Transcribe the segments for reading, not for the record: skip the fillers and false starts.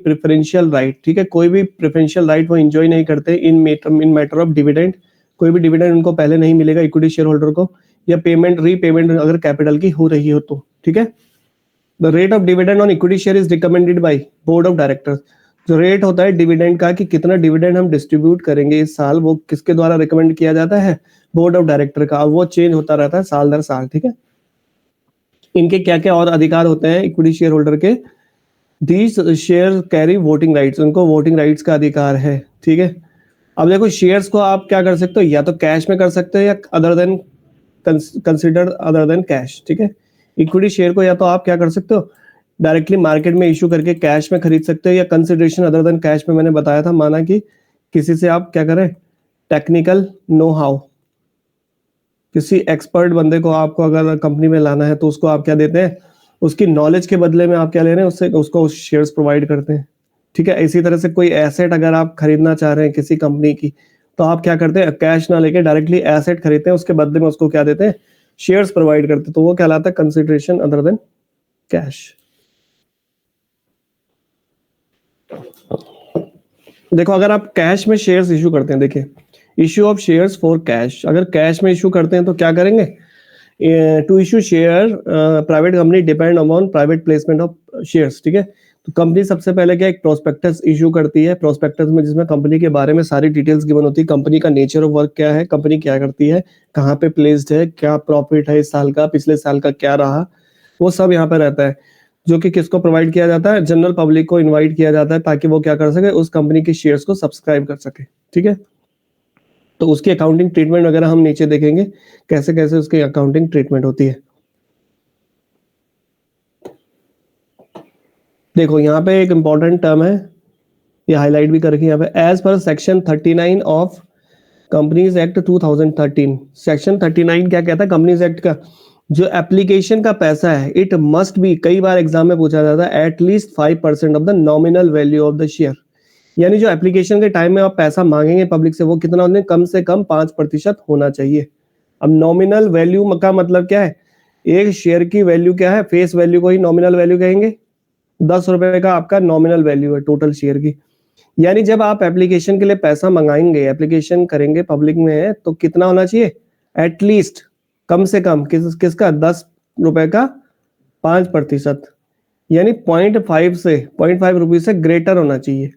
Preferential right, ठीक है, कोई भी प्रेफरेंशियल राइट वो एंजॉय नहीं करते इन मैटर ऑफ डिविडेंड, कोई भी डिविडेंड उनको पहले नहीं मिलेगा इक्विटी शेयर होल्डर को, या पेमेंट रीपेमेंट अगर कैपिटल की हो रही हो तो, ठीक है। The rate of dividend on equity share is recommended by board of directors. जो रेट होता है डिविडेंड का कि कितना डिविडेंड हम डिस्ट्रीब्यूट करेंगे इस साल, वो किसके द्वारा रिकमेंड किया जाता है, बोर्ड ऑफ डायरेक्टर का, वो चेंज होता रहता है साल दर साल, ठीक है। इनके क्या क्या और अधिकार होते हैं इक्विटी शेयर होल्डर के, these share carry voting rights, उनको वोटिंग राइट्स का अधिकार है, ठीक है। अब देखो शेयर्स को आप क्या कर सकते हो, या तो कैश में कर सकते हो या other than consider other than cash, ठीक है। इक्विटी शेयर को या तो आप क्या कर सकते हो डायरेक्टली मार्केट में इशू करके कैश में खरीद सकते हो, या कंसिडरेशन अदर देन कैश में मैंने बताया था, माना कि किसी से आप क्या करें टेक्निकल नो हाउ, किसी एक्सपर्ट बंदे को आपको अगर कंपनी में लाना है तो उसको आप क्या देते हैं, उसकी नॉलेज के बदले में आप क्या ले रहे हैं उससे, उसको शेयर्स प्रोवाइड करते हैं, ठीक है। इसी तरह से कोई एसेट अगर आप खरीदना चाह रहे हैं किसी कंपनी की, तो आप क्या करते हैं कैश ना लेके डायरेक्टली एसेट खरीदते हैं, उसके बदले में उसको क्या देते हैं शेयर्स प्रोवाइड करते हैं, तो वो कहलाता है कंसिडरेशन अदर देन कैश। देखो अगर आप कैश में शेयर्स इशू करते हैं, देखिए issue of shares for cash, अगर कैश में इशू करते हैं तो क्या करेंगे, to issue share private company depend upon private placement of shares, ठीक है। तो कंपनी सबसे पहले क्या एक प्रोस्पेक्टस इशू करती है, प्रोस्पेक्टस में जिसमें कंपनी के बारे में सारी डिटेल्स गिवन होती है, कंपनी का नेचर ऑफ वर्क क्या है, कंपनी क्या करती है, कहाँ पे प्लेस्ड है, क्या प्रॉफिट है इस साल का, पिछले साल का क्या रहा, वो सब यहाँ पे रहता है, जो कि किसको प्रोवाइड किया जाता है, जनरल पब्लिक को इन्वाइट किया जाता है ताकि वो क्या कर सके उस कंपनी के शेयर्स को सब्सक्राइब कर सके, ठीक है। तो उसकी अकाउंटिंग ट्रीटमेंट वगैरह हम नीचे देखेंगे कैसे कैसे उसकी अकाउंटिंग ट्रीटमेंट होती है। देखो यहाँ पे एक इंपॉर्टेंट टर्म है, ये हाईलाइट भी करके यहाँ पे, एज पर section 39 of companies act 2013, section 39 क्या कहता है कंपनीज एक्ट का, जो एप्लीकेशन का पैसा है इट मस्ट बी, कई बार एग्जाम में पूछा जाता है, at least 5% of the nominal value of the share, यानी जो एप्लीकेशन के टाइम में आप पैसा मांगेंगे पब्लिक से वो कितना होने, कम से कम 5% होना चाहिए। अब नॉमिनल वैल्यू का मतलब क्या है, एक शेयर की वैल्यू क्या है, फेस वैल्यू को ही नॉमिनल वैल्यू कहेंगे, 10 रुपए का आपका नॉमिनल वैल्यू है टोटल शेयर की, यानी जब आप एप्लीकेशन के लिए पैसा मंगाएंगे, एप्लीकेशन करेंगे पब्लिक में, तो कितना होना चाहिए, एटलीस्ट कम से कम किसका 10 रुपए का 5%, यानी 0.5 से 0.5 रुपीज से ग्रेटर होना चाहिए।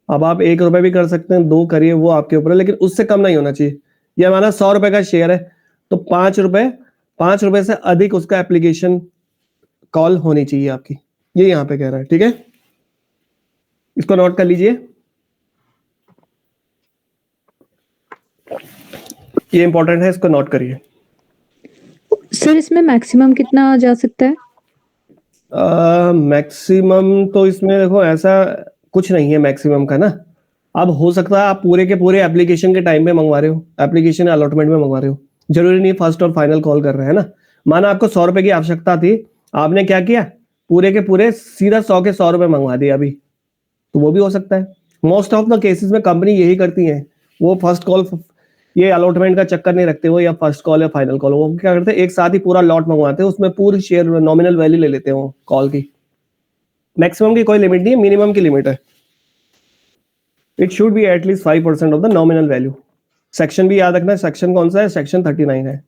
अब आप 1 रुपए भी कर सकते हैं, 2 करिए, वो आपके ऊपर है, लेकिन उससे कम नहीं होना चाहिए। ये हमारा 100 रुपए का शेयर है तो 5 रुपए से अधिक उसका एप्लीकेशन कॉल होनी चाहिए आपकी, ये यहाँ पे कह रहा है, ठीक है। इसको नोट कर लीजिए, ये इंपॉर्टेंट है, इसको नोट करिए। सर इसमें मैक्सिमम कितना जा सकता है? मैक्सिमम तो इसमें देखो ऐसा कुछ नहीं है मैक्सिमम का ना, अब हो सकता है आप पूरे के पूरे एप्लीकेशन के टाइम में मंगवा रहे हो, एप्लीकेशन अलॉटमेंट में मंगवा रहे हो, जरूरी नहीं फर्स्ट और फाइनल कॉल कर रहे हैं ना। माना आपको 100 रुपए की आवश्यकता थी, आपने क्या किया पूरे के पूरे सीधा 100 के 100 रुपए मंगवा दिए अभी, तो वो भी हो सकता है। मोस्ट ऑफ द केसेस में कंपनी यही करती है, वो फर्स्ट कॉल ये अलॉटमेंट का चक्कर नहीं रखते वो, या फर्स्ट कॉल या फाइनल कॉल, वो क्या करते हैं एक साथ ही पूरा लॉट मंगवाते हैं, उसमें पूरी शेयर नॉमिनल वैल्यू ले लेते हैं वो कॉल की। मैक्सिमम की कोई लिमिट नहीं है, मिनिमम की लिमिट है, it should be at least 5% of the nominal value. Section भी याद रखना है, सेक्शन कौन सा है, सेक्शन 39 है,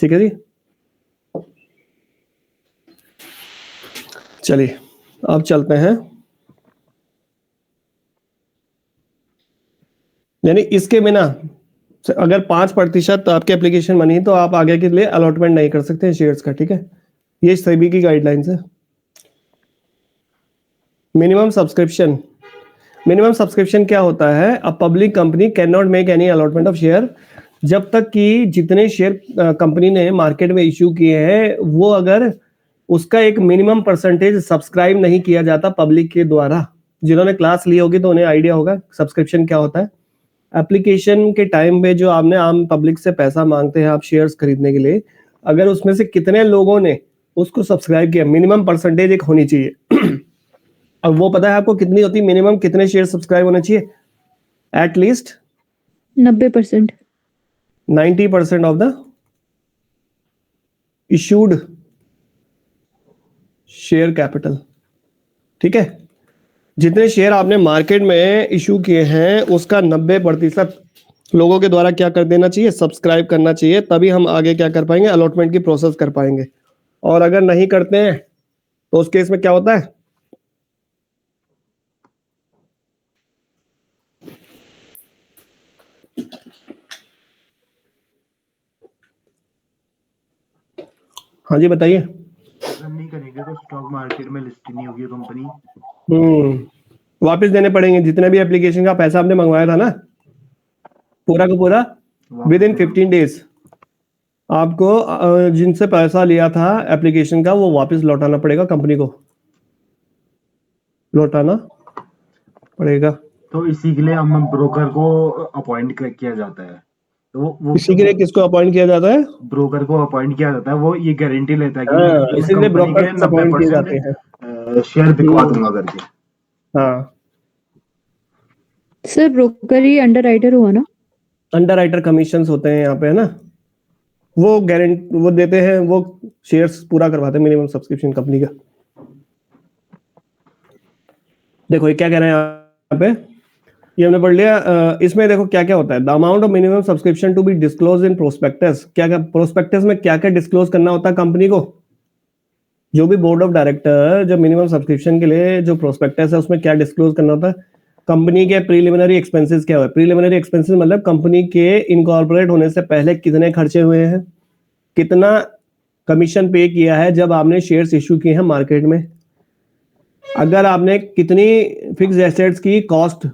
ठीक है जी। चलिए अब चलते हैं, यानी इसके बिना अगर 5% आपके एप्लीकेशन बनी तो आप आगे के लिए अलॉटमेंट नहीं कर सकते शेयर्स का, ठीक है। ये सभी की गाइडलाइंस है। मिनिमम सब्सक्रिप्शन, मिनिमम सब्सक्रिप्शन क्या होता है, a public company can not make any allotment of share, जब तक कि जितने शेयर कंपनी ने मार्केट में इश्यू किए हैं वो अगर उसका एक मिनिमम परसेंटेज सब्सक्राइब नहीं किया जाता पब्लिक के द्वारा। जिन्होंने क्लास ली होगी तो उन्हें आइडिया होगा सब्सक्रिप्शन क्या होता है। एप्लीकेशन के टाइम पे जो आपने आम पब्लिक से पैसा मांगते हैं आप शेयर्स खरीदने के लिए, अगर उसमें से कितने लोगों ने उसको सब्सक्राइब किया, मिनिमम परसेंटेज एक होनी चाहिए। अब वो पता है आपको कितनी होती है मिनिमम, कितने शेयर सब्सक्राइब होने चाहिए, at least 90%, 90% of the issued share capital, ठीक है। जितने शेयर आपने मार्केट में इशू किए हैं उसका 90% लोगों के द्वारा क्या कर देना चाहिए, सब्सक्राइब करना चाहिए, तभी हम आगे क्या कर पाएंगे, अलॉटमेंट की प्रोसेस कर पाएंगे। और अगर नहीं करते हैं तो उस केस में क्या होता है, हाँ जी बताइए। अगर नहीं करेंगे तो स्टॉक मार्केट में लिस्ट नहीं होगी कंपनी। वापस देने पड़ेंगे जितने भी एप्लीकेशन का पैसा आपने मंगवाया था ना, पूरा का पूरा विद इन 15 डेज आपको जिनसे पैसा लिया था एप्लीकेशन का वो वापस लौटाना पड़ेगा, कंपनी को लौटाना पड़ेगा। तो इसी के लिए हम ब्रोकर को अपॉइंट किया जाता है। तो वो इसी के लिए किसको अपॉइंट किया जाता है, ब्रोकर को अपॉइंट किया जाता है। वो ये गारंटी लेता है कि हाँ, मैं इस इसीलिए कंपनी के ब्रोकर अपॉइंट किए जाते हैं, 90% शेयर बिकवा दूंगा करके। हाँ। सर ब्रोकर ही अंडरराइटर हुआ ना? अंडरराइटर कमीशंस होते हैं यहाँ पे, है ना, वो गारंटी वो देते हैं, वो शेयर्स पूरा करवाते हैं मिनिमम सब्सक्रिप्शन कंपनी का। देखो ये क्या कह रहे हैं यहाँ पे, ये हमने पढ़ लिया। इसमें देखो क्या क्या होता है, the amount of minimum subscription to be disclose in prospectus. क्या क्या प्रोस्पेक्टस में क्या क्या डिस्क्लोज करना होता है कंपनी को, जो भी बोर्ड ऑफ डायरेक्टर जब मिनिमम सब्सक्रिप्शन के लिए जो प्रोस्पेक्टस है उसमें क्या डिस्क्लोज करना होता है, कंपनी के प्रीलिमिनरी एक्सपेंसेस क्या हुआ। प्रीलिमिनरी एक्सपेंसेस मतलब कंपनी के इनकॉर्पोरेट होने से पहले कितने खर्चे हुए हैं, कितना कमीशन पे किया है जब आपने शेयर्स इशू किए हैं मार्केट में, अगर आपने कितनी फिक्स एसेट्स की कॉस्ट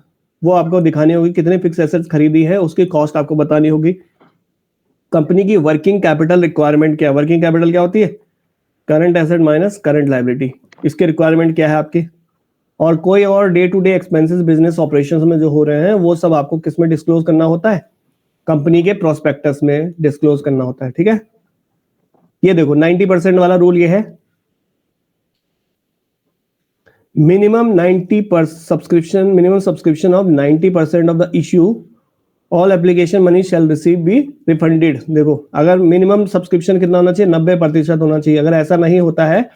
वो आपको दिखानी होगी, कितने फिक्स एसेट्स खरीदी है उसकी कॉस्ट आपको बतानी होगी। कंपनी की वर्किंग कैपिटल रिक्वायरमेंट क्या है, वर्किंग कैपिटल क्या होती है, current asset minus current liability, इसके रिक्वायरमेंट क्या है आपकी। और कोई और day to day expenses business operations में जो हो रहे हैं वो सब आपको किस में डिस्क्लोज करना होता है, कंपनी के प्रोस्पेक्टस में डिस्क्लोज करना होता है। ठीक है, ये देखो 90% वाला रूल ये है, minimum 90% of 90% of the issue all application money shall receive be refunded. देखो अगर मिनिमम सब्सक्रिप्शन कितना होना चाहिए, 90% होना चाहिए। अगर ऐसा नहीं होता है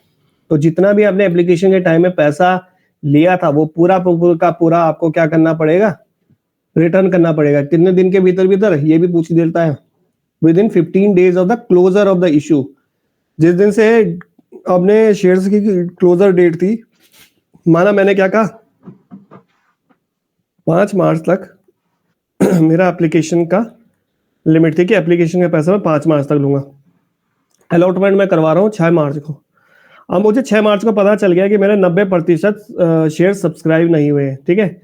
तो जितना भी आपने एप्लीकेशन के टाइम में पैसा लिया था वो पूरा का पूरा आपको क्या करना पड़ेगा, रिटर्न करना पड़ेगा। कितने दिन के भीतर भीतर, ये भी पूछ देता है, within 15 days of the closure of the issue. जिस दिन से आपने शेयर्स की क्लोजर डेट थी, माना मैंने क्या कहा 5 मार्च तक मेरा एप्लीकेशन का लिमिट थी कि एप्लीकेशन का पैसा मैं 5 मार्च तक लूंगा, अलॉटमेंट मैं करवा रहा हूँ 6 मार्च को। अब मुझे 6 मार्च को पता चल गया कि मेरे 90% शेयर सब्सक्राइब नहीं हुए हैं, ठीक है,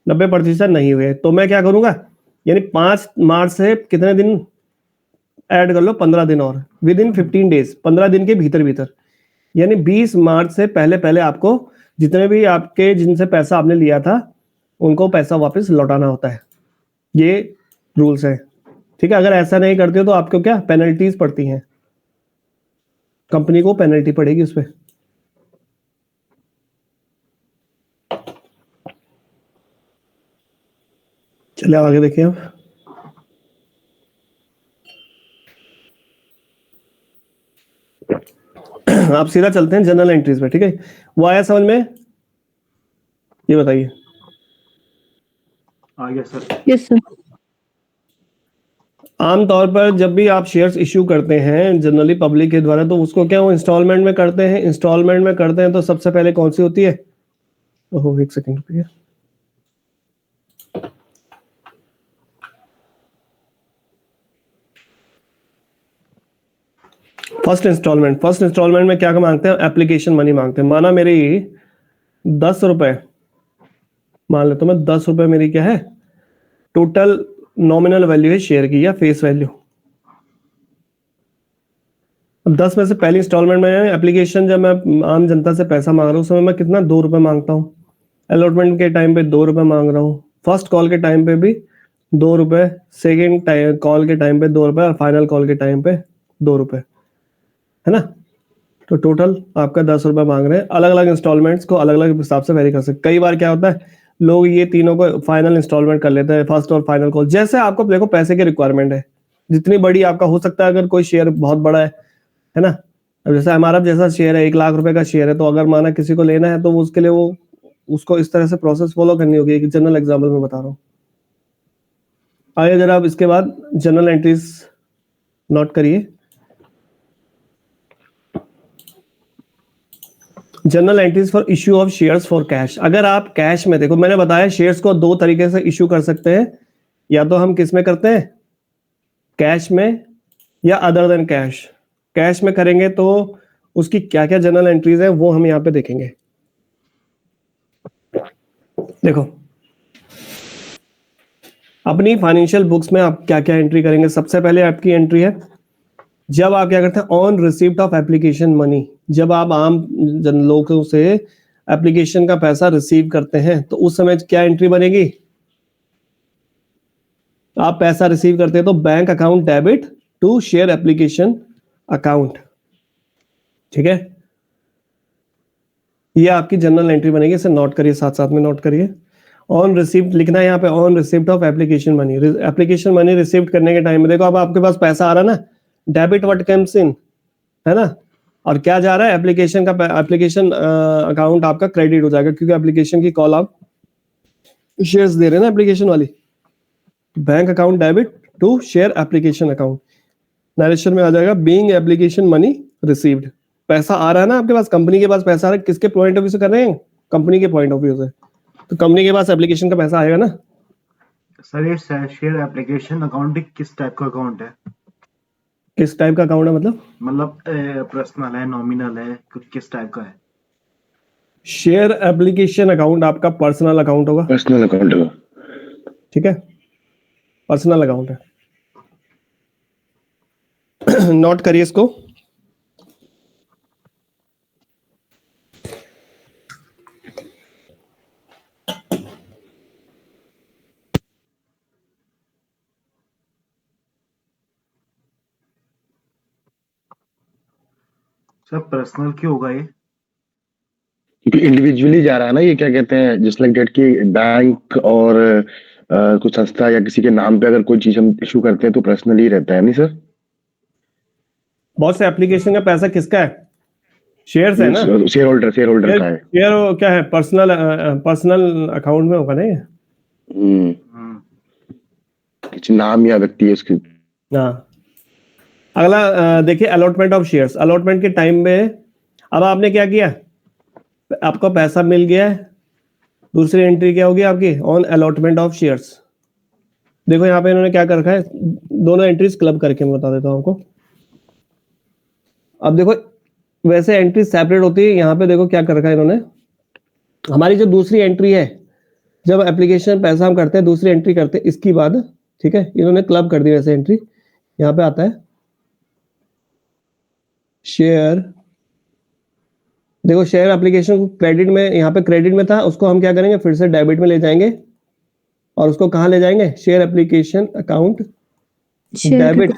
90% नहीं हुए, तो मैं क्या करूंगा, यानी 5 मार्च से कितने दिन ऐड कर लो, 15 दिन और, विद इन 15 डेज, 15 दिन के भीतर भीतर, यानी 20 मार्च से पहले पहले आपको जितने भी आपके जिनसे पैसा आपने लिया था उनको पैसा वापस लौटाना होता है। ये रूल्स है, ठीक है। अगर ऐसा नहीं करते हो तो आपको क्या पेनल्टीज पड़ती हैं, कंपनी को पेनल्टी पड़ेगी उस पर। चलिए आगे देखिए आप सीधा चलते हैं जनरल एंट्रीज पे, ठीक है। वो आया समझ में, ये बताइए। आ गया सर। Yes sir. आमतौर पर जब भी आप शेयर्स इश्यू करते हैं जनरली पब्लिक के द्वारा, तो उसको क्या वो इंस्टॉलमेंट में करते हैं, इंस्टॉलमेंट में करते हैं तो सबसे पहले कौन सी होती है, ओहो एक सेकंड रुकिए, फर्स्ट इंस्टॉलमेंट में क्या मांगते हैं, एप्लीकेशन मनी मांगते हैं। माना मेरी 10 रुपए, मान लेता हूं मैं 10 रुपए मेरी क्या है टोटल नॉमिनल वैल्यू है शेयर की या फेस वैल्यू। अब 10 में से पहली इंस्टॉलमेंट में एप्लीकेशन जब मैं आम जनता से पैसा मांग रहा हूँ उस समय मैं कितना 2 रुपए मांगता हूँ, अलॉटमेंट के टाइम पे 2 रुपए मांग रहा हूँ, फर्स्ट कॉल के टाइम पे भी 2 रुपए, सेकेंड कॉल के टाइम पे 2 रुपए और फाइनल कॉल के टाइम पे 2 रुपए, है ना। तो टोटल आपका 10 रुपए मांग रहे हैं। अलग अलग इंस्टॉलमेंट्स को अलग अलग हिसाब से वेरी कर सकते। कई बार क्या होता है लोग ये तीनों को फाइनल इंस्टॉलमेंट कर लेते हैं, फर्स्ट और फाइनल कॉल, जैसे आपको देखो पैसे की रिक्वायरमेंट है जितनी बड़ी आपका हो सकता है। अगर कोई शेयर बहुत बड़ा है ना, अब जैसे हमारा जैसा शेयर है 1 लाख रुपए का शेयर है, तो अगर माना किसी को लेना है तो उसके लिए वो उसको इस तरह से प्रोसेस फॉलो करनी होगी। एक जनरल एग्जाम्पल में बता रहा हूँ। आइए जरा आप इसके बाद जनरल एंट्रीज नोट करिए। General entries for issue of shares for cash. अगर आप कैश में, देखो मैंने बताया शेयर्स को दो तरीके से इश्यू कर सकते हैं, या तो हम किस में करते हैं, कैश में, या अदर देन कैश। कैश में करेंगे तो उसकी क्या क्या जनरल एंट्रीज है वो हम यहाँ पे देखेंगे। देखो अपनी फाइनेंशियल बुक्स में आप क्या क्या एंट्री करेंगे। सबसे पहले आपकी एंट्री है जब आप क्या करते हैं, on receipt of application money. जब आप आम जन लोगों से एप्लीकेशन का पैसा रिसीव करते हैं तो उस समय क्या एंट्री बनेगी। आप पैसा रिसीव करते हैं तो bank account debit to share application account, ठीक है। ये आपकी जनरल एंट्री बनेगी, इसे नोट करिए, साथ साथ में नोट करिए। ऑन रिसीप्ट लिखना है यहाँ पे, on receipt of application money. Application money receive करने के टाइम में देखो अब आपके पास पैसा आ रहा है ना, डेबिट व्हाट कम्स इन, है ना, और क्या जा रहा है, एप्लीकेशन का, एप्लीकेशन अकाउंट आपका क्रेडिट हो जाएगा, क्योंकि एप्लीकेशन की कॉल आप शेयर्स दे रहे हैं ना एप्लीकेशन वाली। Bank account debit to share application account. Narration में आ जाएगा बीइंग एप्लीकेशन मनी रिसीव्ड। पैसा आ रहा है ना आपके पास, कंपनी के पास पैसा आ रहा है, किसके पॉइंट ऑफ व्यू से कर रहे हैं, कंपनी के पॉइंट ऑफ व्यू से, तो कंपनी के पास एप्लीकेशन का पैसा आएगा ना। सर ये शेयर एप्लीकेशन अकाउंट किस टाइप का अकाउंट है? किस टाइप का अकाउंट है मतलब पर्सनल है, नॉमिनल है, किस टाइप का है? शेयर एप्लीकेशन अकाउंट आपका पर्सनल अकाउंट होगा, पर्सनल अकाउंट होगा, ठीक है, पर्सनल अकाउंट है। नोट करिए इसको। सर पर्सनल क्यों होगा ये? क्योंकि इंडिविजुअली जा रहा है ना, ये क्या कहते हैं, जस्ट लाइक डेट की बैंक और कुछ संस्था या किसी के नाम पे अगर कोई चीज हम इशू करते हैं तो पर्सनली रहता है, नहीं सर? बहुत से एप्लीकेशन का पैसा किसका है, शेयर्स है ना, शेयर होल्डर का है। शेयर क्या है, पर्सनल अकाउंट में होगा ना ये। किसी नाम या व्यक्ति है उसकी। हाँ, अगला देखिए अलॉटमेंट ऑफ शेयर्स। अलॉटमेंट के टाइम में अब आपने क्या किया, आपको पैसा मिल गया है, दूसरी एंट्री क्या होगी आपकी, ऑन अलॉटमेंट ऑफ शेयर्स। देखो यहाँ पे इन्होंने क्या कर रखा है, दोनों एंट्रीज क्लब करके मैं बता देता हूँ आपको। अब देखो वैसे एंट्री सेपरेट होती है, यहाँ पे देखो क्या कर रखा है इन्होंने, हमारी जो दूसरी एंट्री है, जब एप्लीकेशन पैसा हम करते हैं दूसरी एंट्री करते हैं इसकी बाद, ठीक है, इन्होंने क्लब कर दी वैसे एंट्री। यहाँ पे आता है शेयर, देखो शेयर एप्लीकेशन को क्रेडिट में, यहाँ पे क्रेडिट में था, उसको हम क्या करेंगे फिर से डेबिट में ले जाएंगे, और उसको कहाँ ले जाएंगे, शेयर एप्लीकेशन अकाउंट डेबिट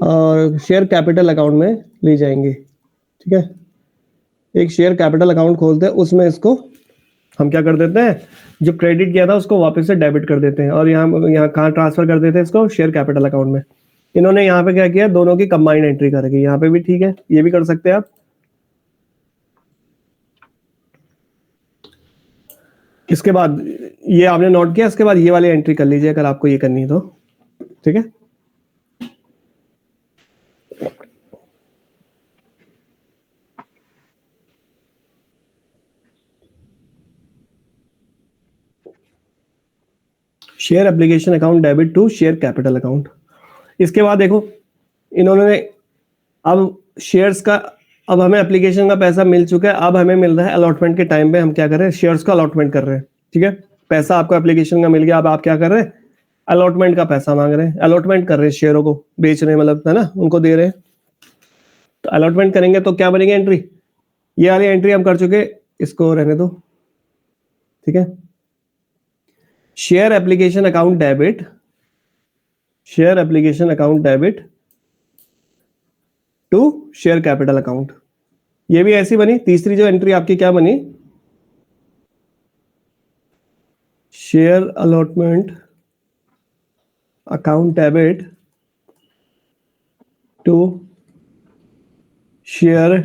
और शेयर कैपिटल अकाउंट में ले जाएंगे, ठीक है। एक शेयर कैपिटल अकाउंट खोलते हैं, उसमें इसको हम क्या कर देते हैं, जो क्रेडिट किया था उसको वापस से डेबिट कर देते हैं, और यहाँ कहाँ ट्रांसफर कर देते हैं इसको, शेयर कैपिटल अकाउंट में। इन्होंने यहाँ पे क्या किया, दोनों की कंबाइंड एंट्री कर रखी है। यहाँ पे भी ठीक है, ये भी कर सकते हैं आप। इसके बाद ये आपने नोट किया, इसके बाद ये वाली एंट्री कर लीजिए अगर आपको ये करनी है तो, ठीक है। Share application account debit to share capital account. इसके बाद देखो इन्होंने अब शेयर्स का, अब हमें एप्लीकेशन का पैसा मिल चुका है, अब हमें मिल रहा है अलॉटमेंट के टाइम पे, हम क्या कर रहे हैं, शेयर्स का अलॉटमेंट कर रहे हैं, ठीक है। पैसा आपको एप्लीकेशन का मिल गया, अब आप क्या कर रहे हैं, अलॉटमेंट का पैसा मांग रहे हैं, अलॉटमेंट कर रहे हैं, शेयरों को बेच रहे हैं, मतलब है ना, उनको दे रहे हैं। तो अलॉटमेंट करेंगे तो क्या बनेगी एंट्री, ये वाली एंट्री हम कर चुके, इसको रहने दो, ठीक है। Share application account debit, share application account debit to share capital account, ये भी ऐसी बनी। तीसरी जो एंट्री आपकी क्या बनी, share allotment account debit to share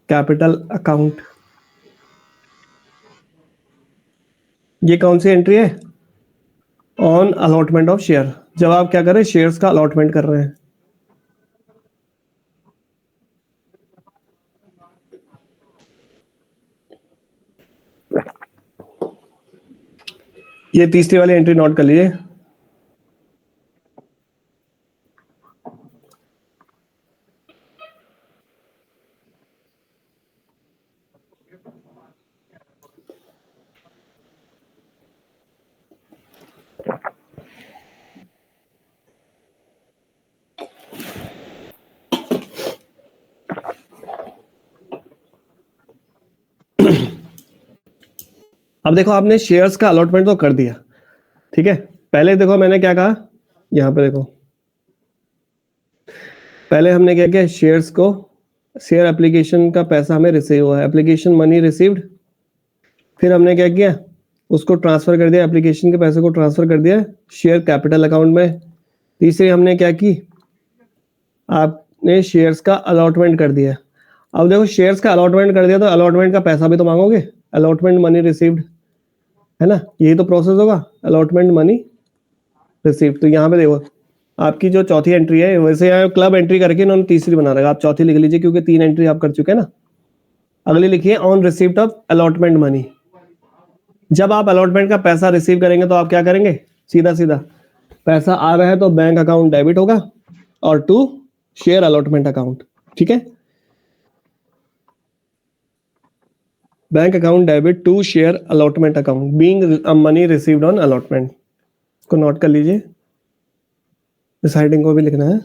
capital account. ये कौन सी एंट्री है? ऑन अलॉटमेंट ऑफ शेयर, जब आप क्या कर रहे हैं, शेयर्स का अलॉटमेंट कर रहे हैं। ये तीसरी वाली एंट्री नोट कर लीजिए। अब देखो, आपने शेयर्स का अलॉटमेंट तो कर दिया, ठीक है। पहले देखो मैंने क्या कहा, यहाँ पे देखो, पहले हमने क्या किया, शेयर्स को, शेयर एप्लीकेशन का पैसा हमें रिसीव हुआ है, एप्लीकेशन मनी रिसीव्ड। फिर हमने क्या किया, उसको ट्रांसफर कर दिया, एप्लीकेशन के पैसे को ट्रांसफर कर दिया शेयर कैपिटल अकाउंट में। तीसरी हमने क्या की, आपने शेयर्स का अलॉटमेंट कर दिया। अब देखो, शेयर्स का अलॉटमेंट कर दिया तो अलॉटमेंट का पैसा भी तो मांगोगे, अलॉटमेंट मनी रिसीव्ड, है ना, यही तो प्रोसेस होगा, अलॉटमेंट मनी रिसीव्ड। तो यहाँ पे देखो, आपकी जो चौथी एंट्री है, वैसे यहाँ क्लब एंट्री करके इन्होंने तीसरी बना रखा, आप चौथी लिख लीजिए क्योंकि 3 एंट्री आप कर चुके हैं ना। अगली लिखिए on receipt of allotment money. जब आप अलॉटमेंट का पैसा रिसीव करेंगे तो आप क्या करेंगे, सीधा सीधा पैसा आ रहा है तो बैंक अकाउंट डेबिट होगा और टू शेयर अलॉटमेंट अकाउंट, ठीक है। Bank account debit to share allotment account being money received on allotment को नोट कर लीजिए। इस हेडिंग को भी लिखना है।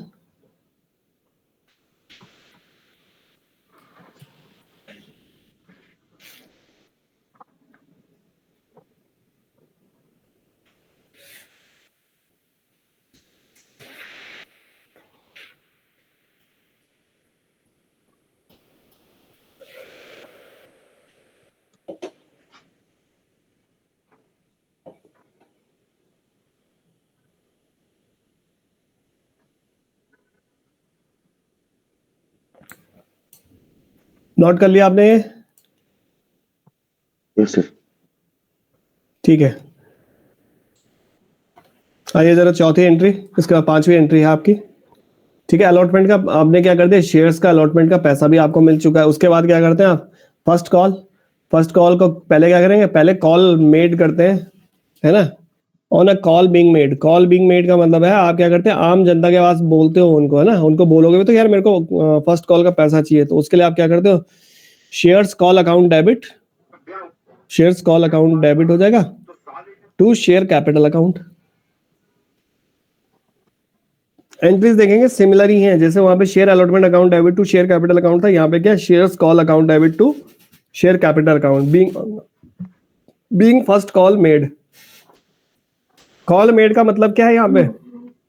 नोट कर लिया आपने ये? Yes sir. ठीक है, आइए जरा चौथी एंट्री, इसके बाद पांचवी एंट्री है आपकी, ठीक है। अलॉटमेंट का आपने क्या कर दिया, शेयर्स का अलॉटमेंट का पैसा भी आपको मिल चुका है। उसके बाद क्या करते हैं आप, फर्स्ट कॉल को पहले क्या करेंगे, पहले कॉल मेड करते हैं, है ना, on a call being made. Call being made का मतलब है आप क्या करते हैं, आम जनता के पास बोलते हो उनको, है ना, उनको बोलोगे भी तो यार मेरे को फर्स्ट कॉल का पैसा चाहिए, तो उसके लिए आप क्या करते हो, shares call account debit, shares call account debit हो जाएगा to share capital account. Entries देखेंगे सिमिलर ही हैं, जैसे वहां पे share allotment account debit to share capital account था, यहाँ पे क्या, shares call account debit to share capital account being first call made. Call made का मतलब क्या है, यहाँ पे,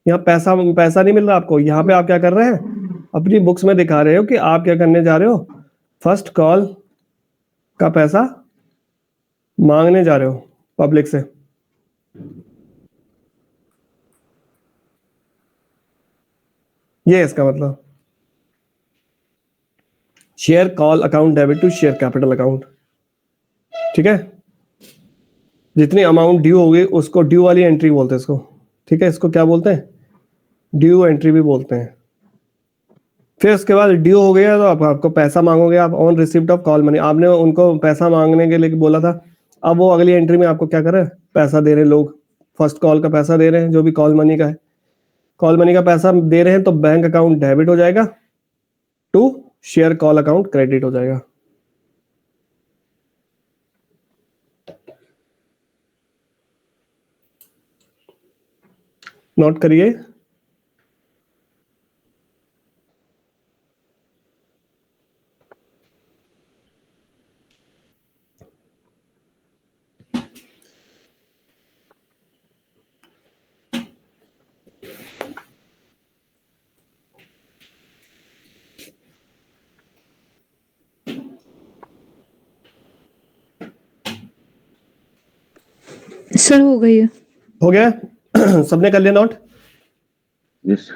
यहाँ पैसा नहीं मिल रहा आपको, यहाँ पे आप क्या कर रहे हैं, अपनी बुक्स में दिखा रहे हो कि आप क्या करने जा रहे हो, फर्स्ट कॉल का पैसा मांगने जा रहे हो पब्लिक से। ये इसका मतलब, share call account debit to share capital account, ठीक है। जितनी अमाउंट ड्यू होगी उसको ड्यू वाली एंट्री बोलते हैं इसको, ठीक है। इसको क्या बोलते हैं, ड्यू एंट्री भी बोलते हैं। फिर उसके बाद ड्यू हो गया तो आपको पैसा मांगोगे आप on receipt of call money, आपने उनको पैसा मांगने के लिए बोला था, अब वो अगली एंट्री में आपको क्या कर रहे हैं, पैसा दे रहे हैं लोग, फर्स्ट कॉल का पैसा दे रहे हैं जो भी कॉल मनी का है, कॉल मनी का पैसा दे रहे हैं तो बैंक अकाउंट डेबिट हो जाएगा to share call account credit हो जाएगा। नोट करिए, सर हो गई है। हो गया सबने कर लिया नोट? यस।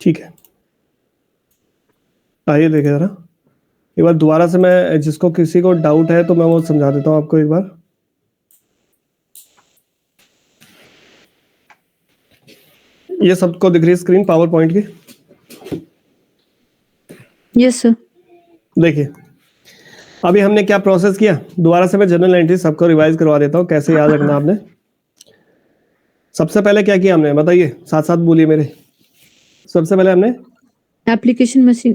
ठीक है, आइए देखें जरा एक बार दोबारा से, मैं जिसको किसी को डाउट है तो मैं वो समझा देता हूँ आपको एक बार। ये सबको दिख रही है स्क्रीन पावर पॉइंट की? Yes sir. देखिए अभी हमने क्या प्रोसेस किया, दोबारा से मैं जनरल एंट्री सबको रिवाइज करवा देता हूँ कैसे याद रखना आपने। सबसे पहले क्या किया हमने, बताइए, साथ साथ बोलिए मेरे। सबसे पहले हमने एप्लीकेशन मशीन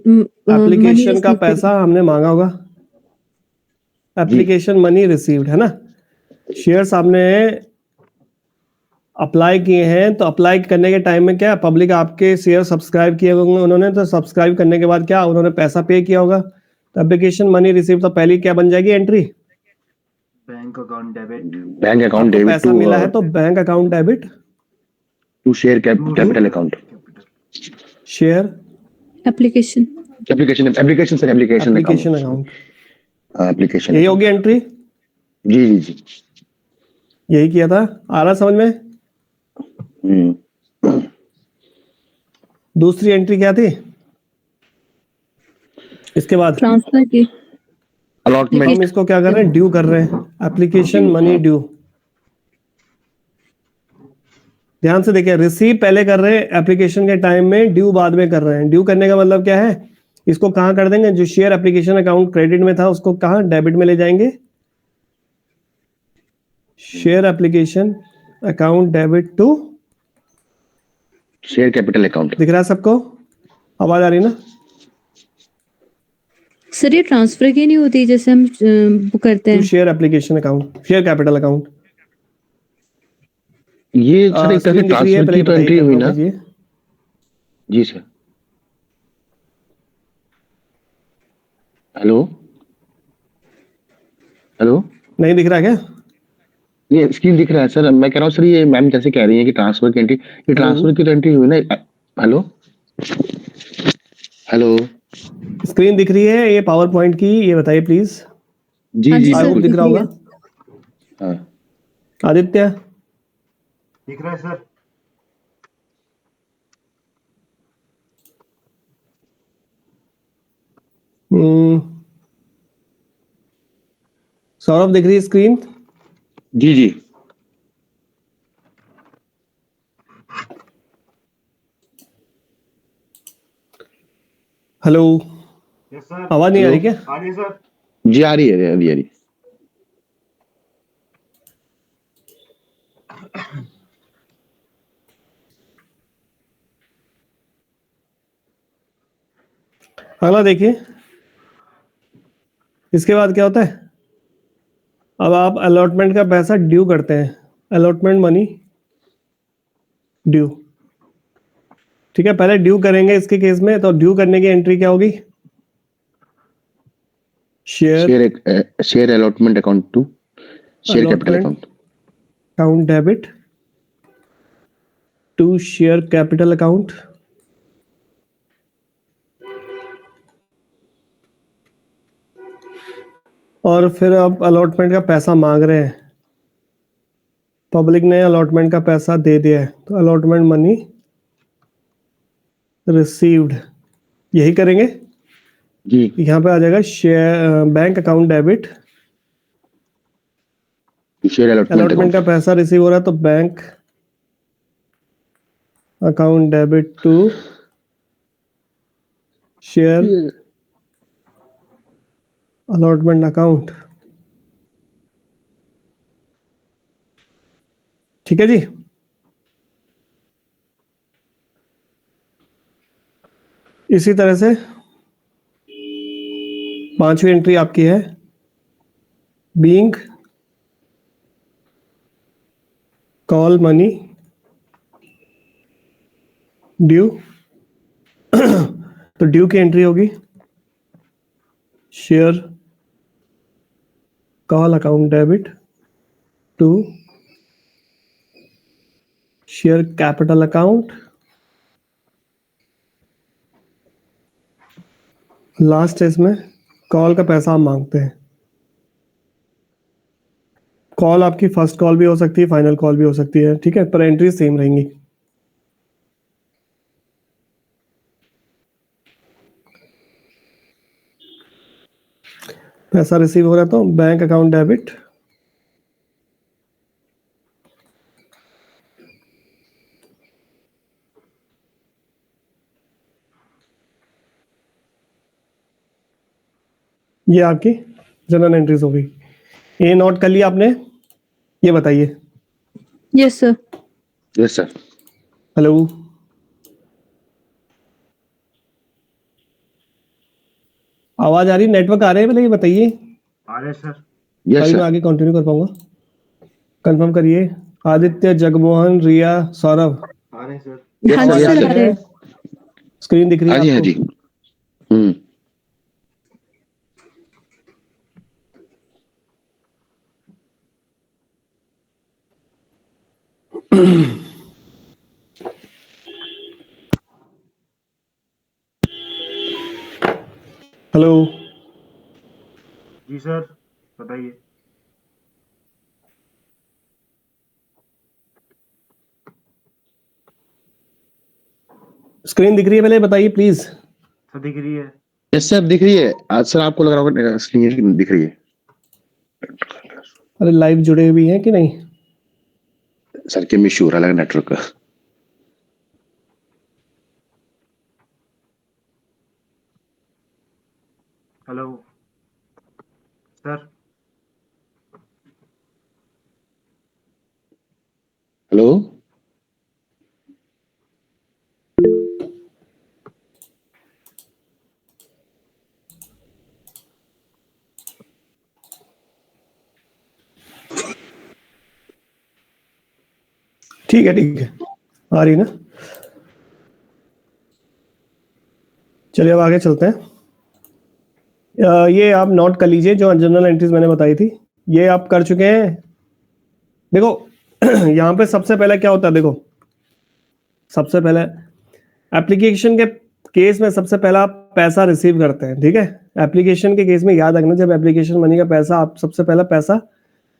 एप्लीकेशन का पैसा हमने मांगा होगा, एप्लीकेशन मनी रिसीव्ड है ना। शेयर्स आपने अप्लाई किए हैं, तो अप्लाई करने के टाइम में क्या पब्लिक आपके शेयर सब्सक्राइब किए होंगे उन्होंने, तो सब्सक्राइब करने के बाद क्या उन्होंने पैसा पे किया होगा, तो एप्लीकेशन मनी रिसीव तो पहली क्या बन जाएगी entry, bank account debit bank account आपको डेबिट पैसा मिला है तो bank account debit to share capital account, share application application account, application यही होगी एंट्री। जी जी जी। यही किया था, आ रहा समझ में। दूसरी एंट्री क्या थी इसके बाद, ट्रांसफर की अलॉटमेंट, हम इसको क्या कर रहे हैं, ड्यू कर रहे हैं, एप्लीकेशन मनी ड्यू। ध्यान से देखिए, रिसीव पहले कर रहे हैं एप्लीकेशन के टाइम में, ड्यू बाद में कर रहे हैं। ड्यू करने का मतलब क्या है, इसको कहां कर देंगे, जो शेयर एप्लीकेशन अकाउंट क्रेडिट में था उसको कहां डेबिट में ले जाएंगे, share application account debit to share capital account. दिख रहा है सबको, आवाज आ रही ना। सर ये ट्रांसफर की नहीं होती जैसे हम बुक करते टू हैं। Share application account, share capital account. ये सर एक तरह से ट्रांसफर की तो एंट्री हुई ना। जी सर। हेलो हेलो, नहीं दिख रहा क्या? ये स्क्रीन दिख रहा है सर, मैं कह रहा हूँ सर ये मैम जैसे कह रही है कि ट्रांसफर की एंट्री, ये ट्रांसफर की तो एंट्री हुई ना। हेलो हेलो, स्क्रीन दिख रही है ये पावर पॉइंट की, ये बताइए प्लीज। जी हाँ जी जी आई सर, होप दिख रहा दिख रही होगा। हाँ आदित्य दिख रहा है सर। सौरभ दिख रही है स्क्रीन? जी जी। Hello, yes sir. आवाज नहीं आ रही हेलो। क्या? आ रही है सर। जी आ रही है, आ रही है, आ रही है। अगला देखिए, इसके बाद क्या होता है, अब आप अलॉटमेंट का पैसा ड्यू करते हैं, अलॉटमेंट मनी ड्यू। ठीक है, पहले ड्यू करेंगे इसके केस में, तो ड्यू करने की एंट्री क्या होगी, share allotment account to share capital allotment account. Account debit to share capital account. और फिर आप अलॉटमेंट का पैसा मांग रहे हैं, पब्लिक ने अलॉटमेंट का पैसा दे दिया है, तो अलॉटमेंट मनी रिसीव्ड, यही करेंगे। जी यहाँ पे आ जाएगा share bank account debit, share allotment allotment का पैसा रिसीव हो रहा है तो bank account debit to share allotment account. ठीक है जी। इसी तरह से पांचवी एंट्री आपकी है, बीइंग कॉल मनी ड्यू। तो ड्यू की एंट्री होगी share call account debit to share capital account. Last इसमें कॉल का पैसा आप मांगते हैं। कॉल आपकी फर्स्ट कॉल भी हो सकती है, फाइनल कॉल भी हो सकती है, ठीक है, पर एंट्री सेम रहेंगी। पैसा रिसीव हो रहा है तो बैंक अकाउंट डेबिट ये आपकी जनरल एंट्रीज हो गई। ये नोट कर लिया आपने? ये बताइए। Yes sir. Yes sir. Hello, आवाज आ रही, नेटवर्क आ रहे हैं? पहले ये बताइए, आ रहे सर। यस तभी मैं सर। आगे कंटिन्यू कर पाऊंगा। कंफर्म करिए। आदित्य, जगमोहन, रिया, सौरभ, आ रहे सर। हाँ सर, जी yes, सर, sir. आ रहे हैं। स्क्रीन दिख रही है हाँ जी, हाँ आपको? जी। हम्म। हेलो, जी सर, बताइए। स्क्रीन दिख रही है? पहले बताइए प्लीज। सर दिख रही है। यस सर, दिख रही है। आज सर आपको लग रहा होगा स्क्रीन दिख रही है। अरे लाइव जुड़े हुए हैं कि नहीं? सर के इश्यू हो रहा है नेटवर्क का। Hello sir. हेलो। ठीक है, ठीक है, आ रही है ना? चलिए अब आगे चलते हैं। ये आप नोट कर लीजिए जो जनरल एंट्रीज मैंने बताई थी, ये आप कर चुके हैं। देखो यहाँ पे सबसे पहले क्या होता है, देखो सबसे पहले एप्लीकेशन के केस में सबसे पहला आप पैसा रिसीव करते हैं, ठीक है? एप्लीकेशन के केस में याद रखना, जब एप्लीकेशन मनी का पैसा, आप सबसे पहला पैसा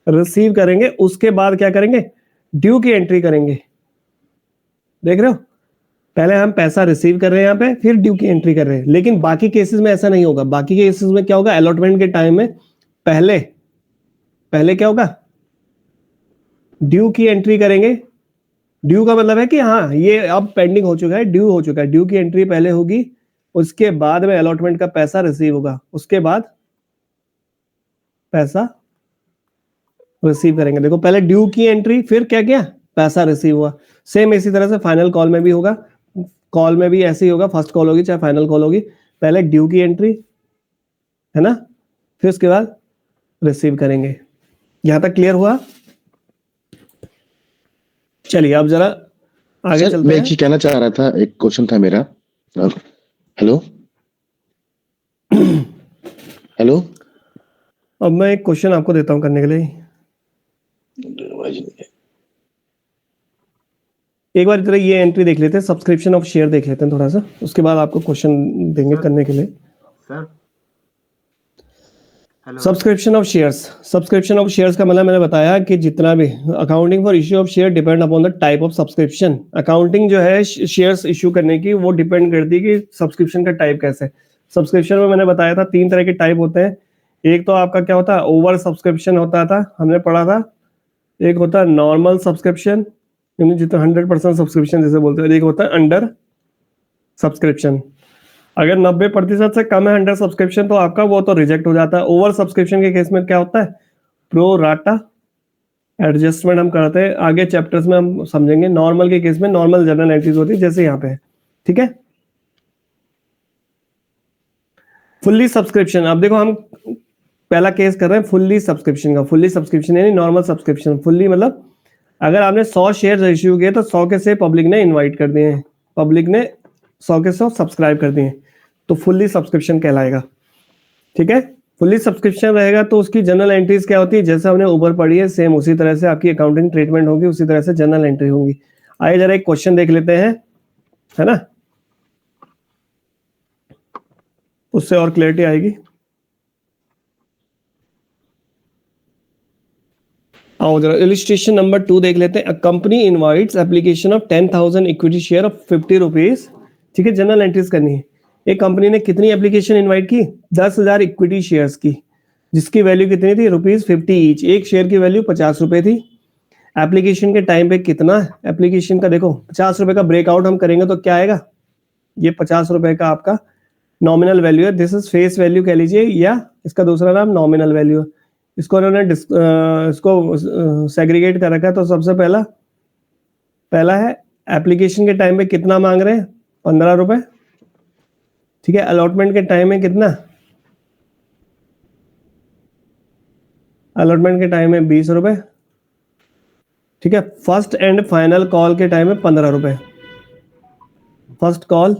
रिसीव करेंगे, उसके बाद क्या करेंगे? ड्यू की एंट्री करेंगे। देख रहे हो, पहले हम पैसा रिसीव कर रहे हैं यहाँ पे, फिर ड्यू की एंट्री कर रहे हैं। लेकिन बाकी केसेस में ऐसा नहीं होगा। बाकी केसेस में क्या होगा? अलॉटमेंट के टाइम में पहले क्या होगा? ड्यू की एंट्री करेंगे। ड्यू का मतलब है कि हाँ ये अब पेंडिंग हो चुका है, ड्यू हो चुका है। ड्यू की एंट्री पहले होगी, उसके बाद में अलॉटमेंट का पैसा रिसीव होगा, उसके बाद पैसा रिसीव करेंगे। देखो पहले ड्यू की एंट्री, फिर क्या किया? पैसा रिसीव हुआ। सेम इसी तरह से फाइनल कॉल में भी होगा। कॉल में भी ऐसे ही होगा, फर्स्ट कॉल होगी चाहे फाइनल कॉल होगी, पहले ड्यू की एंट्री है ना, फिर उसके बाद रिसीव करेंगे। यहां तक क्लियर हुआ? चलिए अब जरा आगे सर चलते मैं हैं। एक चीज कहना चाह रहा था, एक क्वेश्चन था मेरा। हेलो। हेलो। अब मैं एक क्वेश्चन आपको देता हूं करने के लिए। एक बार इधर ये एंट्री देख लेते हैं, सब्सक्रिप्शन ऑफ शेयर देख लेते हैं थोड़ा सा, उसके बाद आपको क्वेश्चन देंगे सर। करने के लिए। Sir hello. Subscription of shares. Subscription of shares का मतलब मैंने बताया कि जितना भी accounting for issue of share depend upon the type of subscription. Accounting जो है शेयर्स इश्यू करने की, वो डिपेंड करती है कि सब्सक्रिप्शन का टाइप कैसे है। सब्सक्रिप्शन में मैंने बताया था 3 तरह के टाइप होते हैं। एक तो आपका क्या होता है? ओवर सब्सक्रिप्शन होता था, हमने पढ़ा था। एक होता है नॉर्मल सब्सक्रिप्शन, यानी जितना 100% सब्सक्रिप्शन जैसे बोलते हैं। एक होता है अंडर सब्सक्रिप्शन। अगर 90% से कम है अंडर सब्सक्रिप्शन तो आपका वो तो रिजेक्ट हो जाता है। ओवर सब्सक्रिप्शन के केस में क्या होता है? प्रो राटा एडजस्टमेंट हम करते हैं, आगे चैप्टर्स में हम समझेंगे। नॉर्मल के केस में नॉर्मल जनरल एंट्रीज होती है जैसे यहाँ पे है, ठीक है? फुल्ली सब्सक्रिप्शन, अब देखो हम पहला केस कर रहे हैं फुल्ली सब्सक्रिप्शन का। फुल्ली सब्सक्रिप्शन यानी नॉर्मल सब्सक्रिप्शन। फुल्ली मतलब अगर आपने 100 शेयर इश्यू किए तो 100 के से पब्लिक ने इन्वाइट कर दिए हैं, पब्लिक ने 100 के 100 सब्सक्राइब कर दिए, तो फुल्ली सब्सक्रिप्शन कहलाएगा, ठीक है? फुल्ली सब्सक्रिप्शन रहेगा तो उसकी जनरल एंट्रीज क्या होती है? जैसे हमने ऊपर पढ़ी है सेम उसी तरह से आपकी अकाउंटिंग ट्रीटमेंट होगी, उसी तरह से जनरल एंट्री होगी। आइए जरा एक क्वेश्चन देख लेते हैं, है ना, उससे और क्लैरिटी आएगी। आओ जरा इलिस्ट्रेशन नंबर 2 देख लेते हैं। A company invites application of 10,000 equity share of 50 rupees, ठीक है? जनरल एंट्रीज करनी है। एक कंपनी ने कितनी एप्लीकेशन इनवाइट की? 10,000 इक्विटी शेयर्स की, जिसकी वैल्यू कितनी थी? ₹50 ईच। एक शेयर की वैल्यू 50 रुपए थी। एप्लीकेशन के टाइम पे कितना एप्लीकेशन का, देखो 50 रुपए का ब्रेकआउट हम करेंगे तो क्या आएगा? ये 50 रुपए का आपका नॉमिनल वैल्यू है, दिस इज फेस वैल्यू कह लीजिए, या इसका दूसरा नाम नॉमिनल वैल्यू है। इसको उन्होंने इसको सेग्रीगेट कर रखा है। तो सबसे पहला है एप्लीकेशन के टाइम पे कितना मांग रहे हैं, 15 रुपए, ठीक है। अलॉटमेंट के टाइम में कितना, अलॉटमेंट के टाइम में 20 रुपए, ठीक है। फर्स्ट एंड फाइनल कॉल के टाइम में 15 रुपए, फर्स्ट कॉल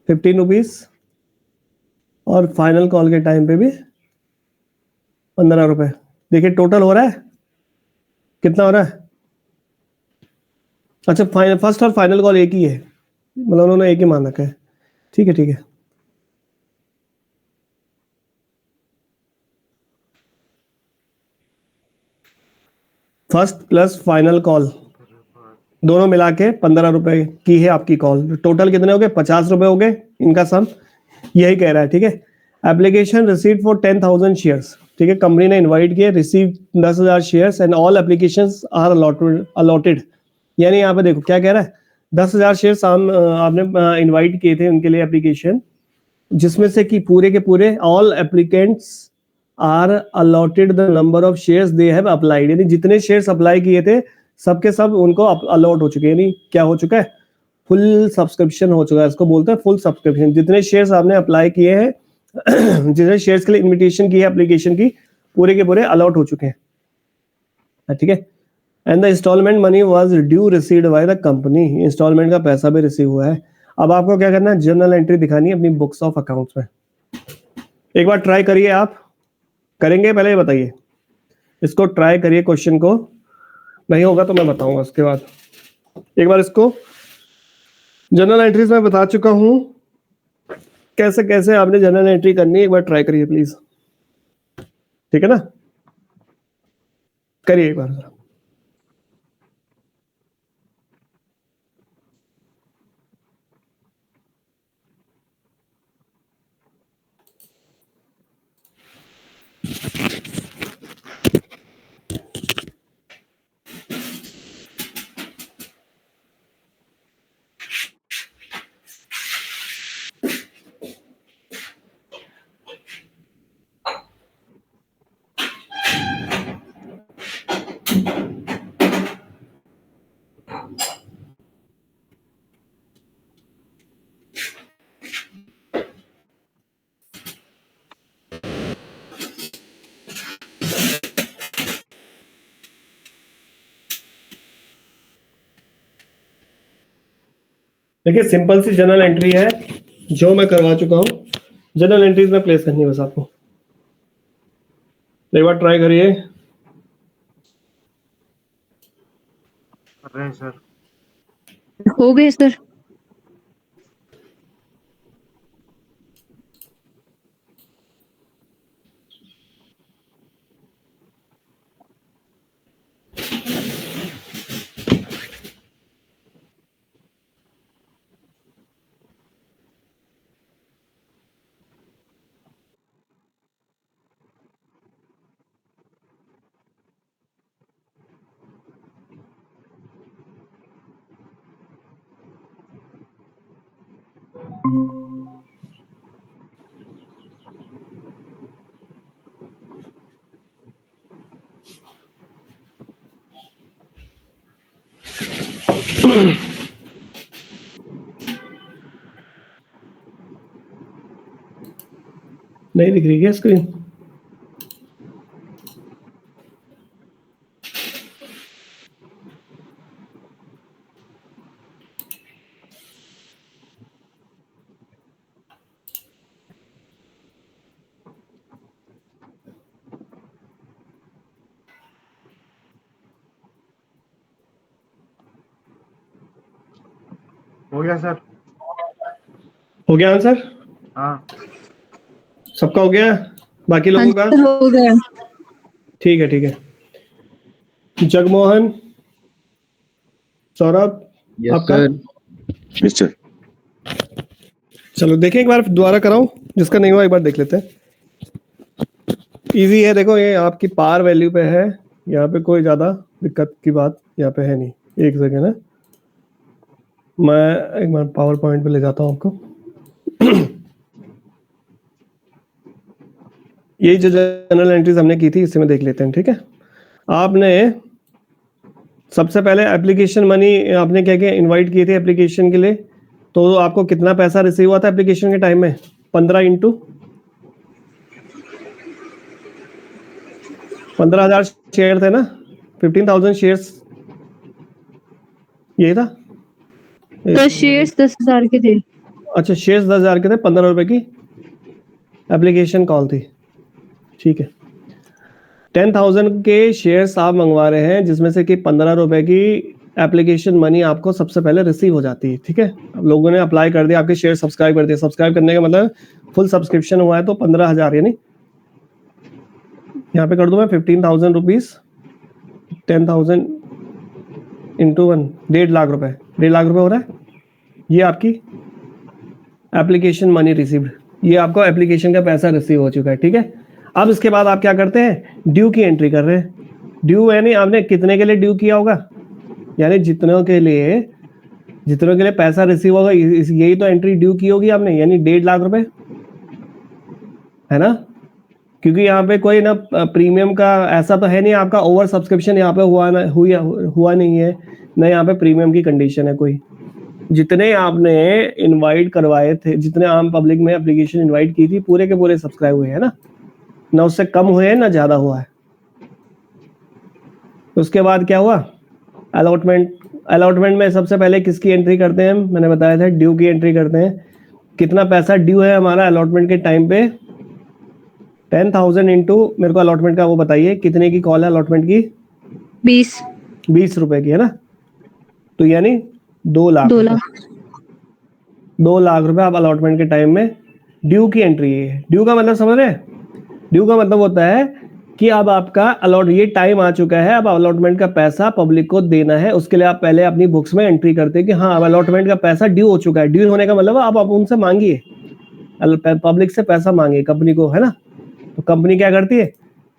15 रुपीज और फाइनल कॉल के टाइम पे भी 15 रुपए। देखिए टोटल हो रहा है कितना हो रहा है। अच्छा, फर्स्ट और फाइनल कॉल एक ही है, मतलब उन्होंने एक ही मान रखा है, ठीक है ठीक है। फर्स्ट प्लस फाइनल कॉल दोनों मिला के 15 रुपए की है आपकी कॉल। टोटल कितने हो गए, 50 रुपए हो गए इनका सम, यही कह रहा है, ठीक है। एप्लीकेशन रिसीव फॉर 10,000 शेयर्स, ठीक है। कंपनी ने इनवाइट किया, receive 10,000 shares and all applications are allotted. यानी यहाँ पे देखो क्या कह रहा है, 10,000 शेयर्स आपने इनवाइट किए थे उनके लिए एप्लीकेशन, जिसमें से कि पूरे के पूरे all applicants are allotted the number of shares they have applied. यानी जितने शेयर्स अप्लाई किए थे सबके सब उनको अलॉट हो चुके हैं। यानी क्या हो चुका है, फुल सब्सक्रिप्शन हो चुका है, इसको बोलते हैं फुल सब्सक्रिप्शन। जितने शेयर्स आपने अप्लाई किए हैं जितने शेयर्स के लिए इनविटेशन की है एप्लीकेशन की, पूरे के पूरे अलॉट हो चुके हैं, ठीक है। And the instalment money was due received by the company, instalment का पैसा भी रिसीव हुआ है। अब आपको क्या करना है, जर्नल एंट्री दिखानी है अपनी बुक्स ऑफ अकाउंट्स में। एक बार ट्राई करिए, आप करेंगे पहले ये बताइए, इसको ट्राई करिए क्वेश्चन को, नहीं होगा तो मैं बताऊंगा उसके बाद। एक बार इसको जनरल एंट्रीज में बता चुका हूं कैसे कैसे आपने जनरल एंट्री करनी है, एक बार ट्राई करिए प्लीज, ठीक है ना, करिए एक बार। देखिए सिंपल सी जनरल एंट्री है जो मैं करवा चुका हूं, जनरल एंट्रीज में प्लेस करनी है बस आपको। एक बार ट्राई करिए। कर रहे हैं सर। हो गए सर। नहीं दिख रही है स्क्रीन? हो गया सर। हो गया आंसर? हाँ सबका हो गया, बाकी लोगों का? हो गया। ठीक है ठीक है। जगमोहन, सौरभ, आपका? Yes sir. चलो देखें एक बार दोबारा कराऊं, जिसका नहीं हुआ एक बार देख लेते हैं। इजी है, देखो ये आपकी पार वैल्यू पे है, यहाँ पे कोई ज्यादा दिक्कत की बात यहाँ पे है नहीं। एक सेकेंड है, मैं एक बार पावर पॉइंट पे ले जाता हूँ आपको। यही जो जनरल एंट्रीज हमने की थी इसे में देख लेते हैं, ठीक है। आपने सबसे पहले एप्लीकेशन मनी आपने क्या क्या इनवाइट किए थे एप्लीकेशन के लिए, तो आपको कितना पैसा रिसीव हुआ था एप्लीकेशन के टाइम में? 15 इंटू 15,000 शेयर थे ना, 15,000 शेयर्स, यही था। तो शेयर्स 10,000 के थे। अच्छा, शेयर्स 10,000 के थे, 15 रुपए की एप्लीकेशन कॉल थी, ठीक है। 10,000 के शेयर्स आप मंगवा रहे हैं, जिसमें से कि 15 रुपए की एप्लीकेशन मनी आपको सबसे पहले रिसीव हो जाती है, ठीक है। अब लोगों ने अप्लाई कर दिया, आपके शेयर सब्सक्राइब कर दिया, सब्सक्राइब करने का मतलब फुल सब्सक्रिप्शन हुआ है तो 15,000, यानी यहाँ पे कर दूं मैं 15,000 रुपीज, 10,000 इंटू 1, 1.5 लाख रुपए, 1.5 लाख रुपए हो रहा है। ये आपकी एप्लीकेशन मनी रिसीव्ड, ये आपको एप्लीकेशन का पैसा रिसीव हो चुका है, ठीक है। अब इसके बाद आप क्या करते हैं, ड्यू की एंट्री कर रहे हैं। ड्यू यानी आपने कितने के लिए ड्यू किया होगा, यानी जितनों के लिए पैसा रिसीव होगा, यही तो एंट्री ड्यू की होगी आपने, यानी 1.5 लाख रुपए, है ना। क्योंकि यहाँ पे कोई ना प्रीमियम का ऐसा तो है नहीं, आपका ओवर सब्सक्रिप्शन यहाँ पे हुआ नहीं है ना, यहाँ पे प्रीमियम की कंडीशन है कोई। जितने आपने इनवाइट करवाए थे, जितने आम पब्लिक में एप्लीकेशन इनवाइट की थी, पूरे के पूरे सब्सक्राइब हुए हैं ना उससे कम हुए हैं ना ज्यादा हुआ है। उसके बाद क्या हुआ, अलॉटमेंट में सबसे पहले किसकी एंट्री करते हैं, मैंने बताया था ड्यू की एंट्री करते हैं। कितना पैसा ड्यू है हमारा अलॉटमेंट के टाइम पे, 10,000 इंटू, मेरे को अलॉटमेंट का वो बताइए कितने की कॉल है अलॉटमेंट की? 20 रुपए की, है ना। तो यानी 2 लाख 2 लाख रुपए आप अलॉटमेंट के टाइम में ड्यू की एंट्री है। ड्यू का मतलब समझ रहे हैं, ड्यू का मतलब होता है कि अब आपका ये टाइम आ चुका है, अब अलॉटमेंट का पैसा पब्लिक को देना है। उसके लिए आप पहले अपनी बुक्स में एंट्री करते हैं कि हाँ अब अलॉटमेंट का पैसा ड्यू हो चुका है। ड्यू होने का मतलब आप उनसे मांगिए, पब्लिक से पैसा मांगिए कंपनी को, है ना। तो कंपनी क्या करती है,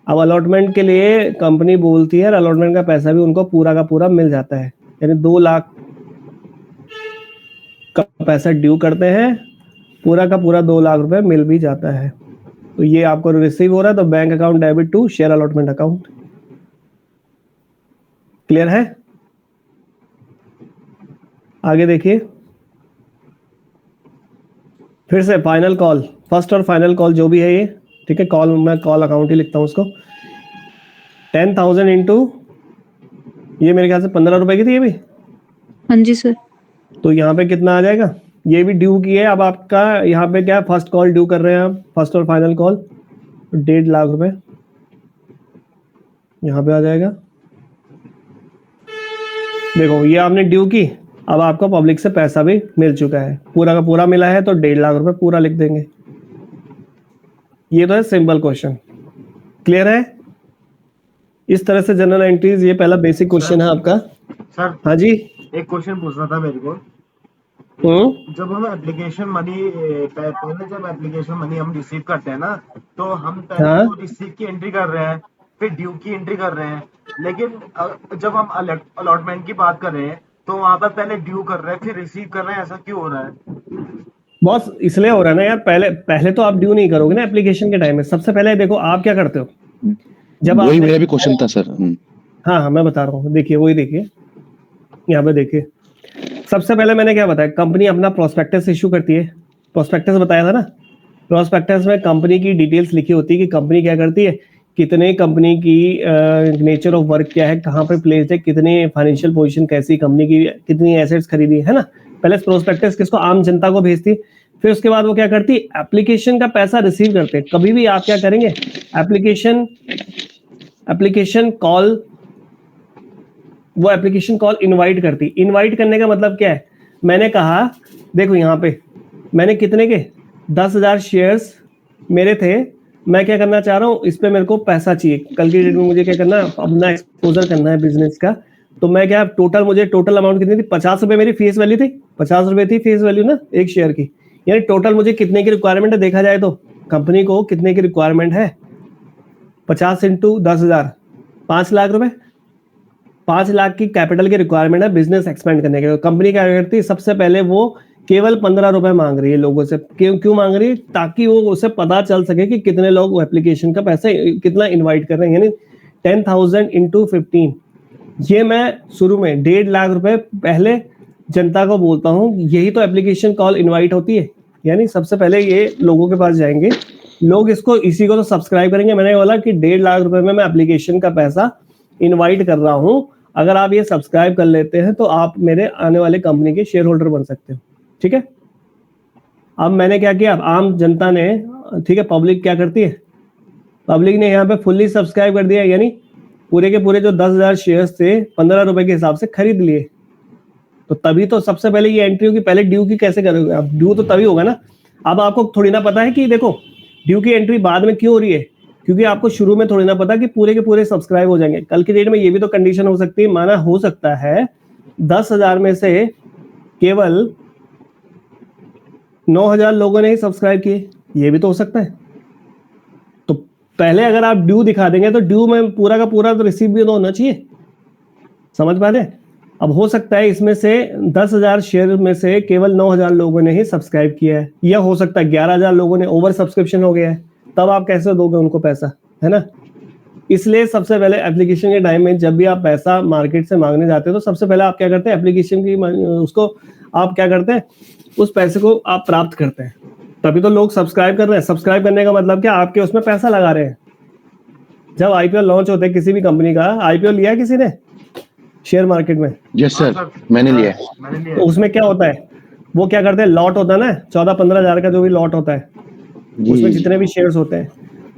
अब अलॉटमेंट के लिए कंपनी बोलती है, अलॉटमेंट का पैसा भी उनको पूरा का पूरा मिल जाता है, यानी 2 लाख का पैसा ड्यू करते हैं, पूरा का पूरा 2 लाख रुपए मिल भी जाता है। तो ये आपको रिसीव हो रहा है, तो bank account debit to share allotment account. Clear है? आगे देखिए, फिर से फाइनल कॉल, फर्स्ट और फाइनल कॉल जो भी है ये, ठीक है। कॉल मैं कॉल अकाउंट ही लिखता हूं उसको। 10,000 इंटू, ये मेरे ख्याल से 15 रुपए की थी ये भी। हाँ जी सर। तो यहाँ पे कितना आ जाएगा, ये भी ड्यू की है। अब आपका यहाँ पे क्या फर्स्ट कॉल ड्यू कर रहे हैं आप, फर्स्ट और फाइनल कॉल, 1.5 लाख रुपए यहाँ पे आ जाएगा। देखो ये आपने ड्यू की, अब आपको पब्लिक से पैसा भी मिल चुका है, पूरा का पूरा मिला है, तो 1.5 लाख रुपए पूरा लिख देंगे। ये तो है सिंपल क्वेश्चन। क्लियर है? इस तरह से जनरल एंट्रीज, ये पहला बेसिक क्वेश्चन है आपका। सर हाँ जी, एक क्वेश्चन पूछना था मेरे को। जब हम एप्लीकेशन मनी पहले जब एप्लीकेशन मनी हम रिसीव करते हैं ना, तो हम पहले हाँ। तो रिसीव की एंट्री कर रहे हैं, फिर ड्यू की एंट्री कर रहे हैं। लेकिन जब हम अलॉटमेंट की बात कर रहे हैं तो वहां पर पहले ड्यू कर रहे हैं फिर रिसीव कर रहे हैं, ऐसा क्यों हो रहा है? बॉस इसलिए हो रहा है ना यार, पहले तो आप ड्यू नहीं करोगे ना एप्लीकेशन के टाइम में। सबसे पहले देखो आप क्या करते हो, जब वही आपने- मेरा भी क्वेश्चन था सर। हाँ मैं बता रहा हूँ, देखिए वही देखिए, यहाँ पे देखिए। सबसे पहले मैंने क्या बताया, कंपनी अपना प्रोस्पेक्टस इशू करती है। प्रोस्पेक्टस बताया था ना, प्रोस्पेक्टस में कंपनी की डिटेल्स लिखी होती है कि कंपनी क्या करती है, कितने कंपनी की नेचर ऑफ वर्क क्या है, कहाँ पे प्लेस्ड है, कितनी फाइनेंशियल पोजीशन कैसी कंपनी की, कितनी एसेट्स खरीदी है ना। पहले प्रोस्पेक्टस किसको, आम जनता को भेजती, फिर उसके बाद वो क्या करती, एप्लीकेशन का पैसा रिसीव करते। कभी भी आप क्या करेंगे, एप्लीकेशन कॉल, वो एप्लीकेशन कॉल इनवाइट करती। इनवाइट करने का मतलब क्या है, मैंने कहा देखो यहाँ पे मैंने कितने के 10,000 शेयर्स मेरे थे, मैं क्या करना चाह रहा हूँ, इस पे मेरे को पैसा चाहिए, कल की डेट में मुझे क्या करना है, अपना एक्सपोजर करना है बिजनेस का। तो मैं क्या, टोटल अमाउंट कितनी थी, 50 रुपए मेरी फेस वैल्यू थी, 50 रुपए थी फेस वैल्यू ना एक शेयर की। यानी टोटल मुझे कितने की रिक्वायरमेंट है, देखा जाए तो कंपनी को कितने की रिक्वायरमेंट है, 50 इंटू 10,000, 5 लाख रुपए, 5 लाख की कैपिटल की रिक्वायरमेंट है बिजनेस एक्सपेंड करने के लिए। कंपनी क्या करती है, सबसे पहले वो केवल 15 रुपए मांग रही है लोगों से। क्यों मांग रही है? ताकि वो उसे पता चल सके कि कितने लोग वो एप्लीकेशन का पैसा कितना इन्वाइट कर रहे हैं, यानी 10,000 इंटू 15। ये मैं शुरू में 1.5 लाख रुपए पहले जनता को बोलता हूँ। यही तो एप्लीकेशन कॉल इनवाइट होती है, यानी सबसे पहले ये लोगों के पास जाएंगे, लोग इसको इसी को तो सब्सक्राइब करेंगे। मैंने बोला कि 1.5 लाख रुपए में मैं एप्लीकेशन का पैसा इनवाइट कर रहा हूँ, अगर आप ये सब्सक्राइब कर लेते हैं तो आप मेरे आने वाले कंपनी के शेयर होल्डर बन सकते हो, ठीक है। अब मैंने क्या किया, आम जनता ने, ठीक है, पब्लिक क्या करती है, पब्लिक ने यहाँ पे फुल्ली सब्सक्राइब कर दिया, यानी पूरे के पूरे जो 10,000 शेयर्स थे 15 रुपए के हिसाब से खरीद लिए। तो तभी तो सबसे पहले ये एंट्री होगी। पहले ड्यू की कैसे करोगे आप? ड्यू तो तभी होगा ना। अब आपको थोड़ी ना पता है कि देखो ड्यू की एंट्री बाद में क्यों हो रही है, क्योंकि आपको शुरू में थोड़ी ना पता कि पूरे के पूरे सब्सक्राइब हो जाएंगे। कल की डेट में ये भी तो कंडीशन हो सकती है, माना हो सकता है 10,000 में से केवल 9,000 लोगों ने ही सब्सक्राइब किए, ये भी तो हो सकता है। तो पहले अगर आप ड्यू दिखा देंगे तो ड्यू में पूरा का पूरा तो रिसीव भी तो होना चाहिए, समझ पा रहे हैं। अब हो सकता है इसमें से 10,000 शेयर में से केवल 9,000 लोगों ने ही सब्सक्राइब किया है, या हो सकता है 11,000 लोगों ने ओवर सब्सक्रिप्शन हो गया है, तब आप कैसे दोगे उनको पैसा, है ना। इसलिए सबसे पहले एप्लीकेशन के टाइम में जब भी आप पैसा मार्केट से मांगने जाते हो तो सबसे पहले आप क्या करते हैं, एप्लीकेशन की उसको आप क्या करते हैं, उस पैसे को आप प्राप्त करते हैं, तभी तो लोग सब्सक्राइब कर रहे हैं। सब्सक्राइब करने का मतलब क्या, आपके उसमें पैसा लगा रहे हैं। जब आईपीओ लॉन्च होते है किसी भी कंपनी का, आईपीओ लिया किसी ने शेयर मार्केट में? यस सर, मैंने लिया। तो उसमें क्या होता है, वो क्या करते हैं, लॉट होता है ना, 14-15 हजार का जो भी लॉट होता है, उसमें जितने भी शेयर्स होते हैं,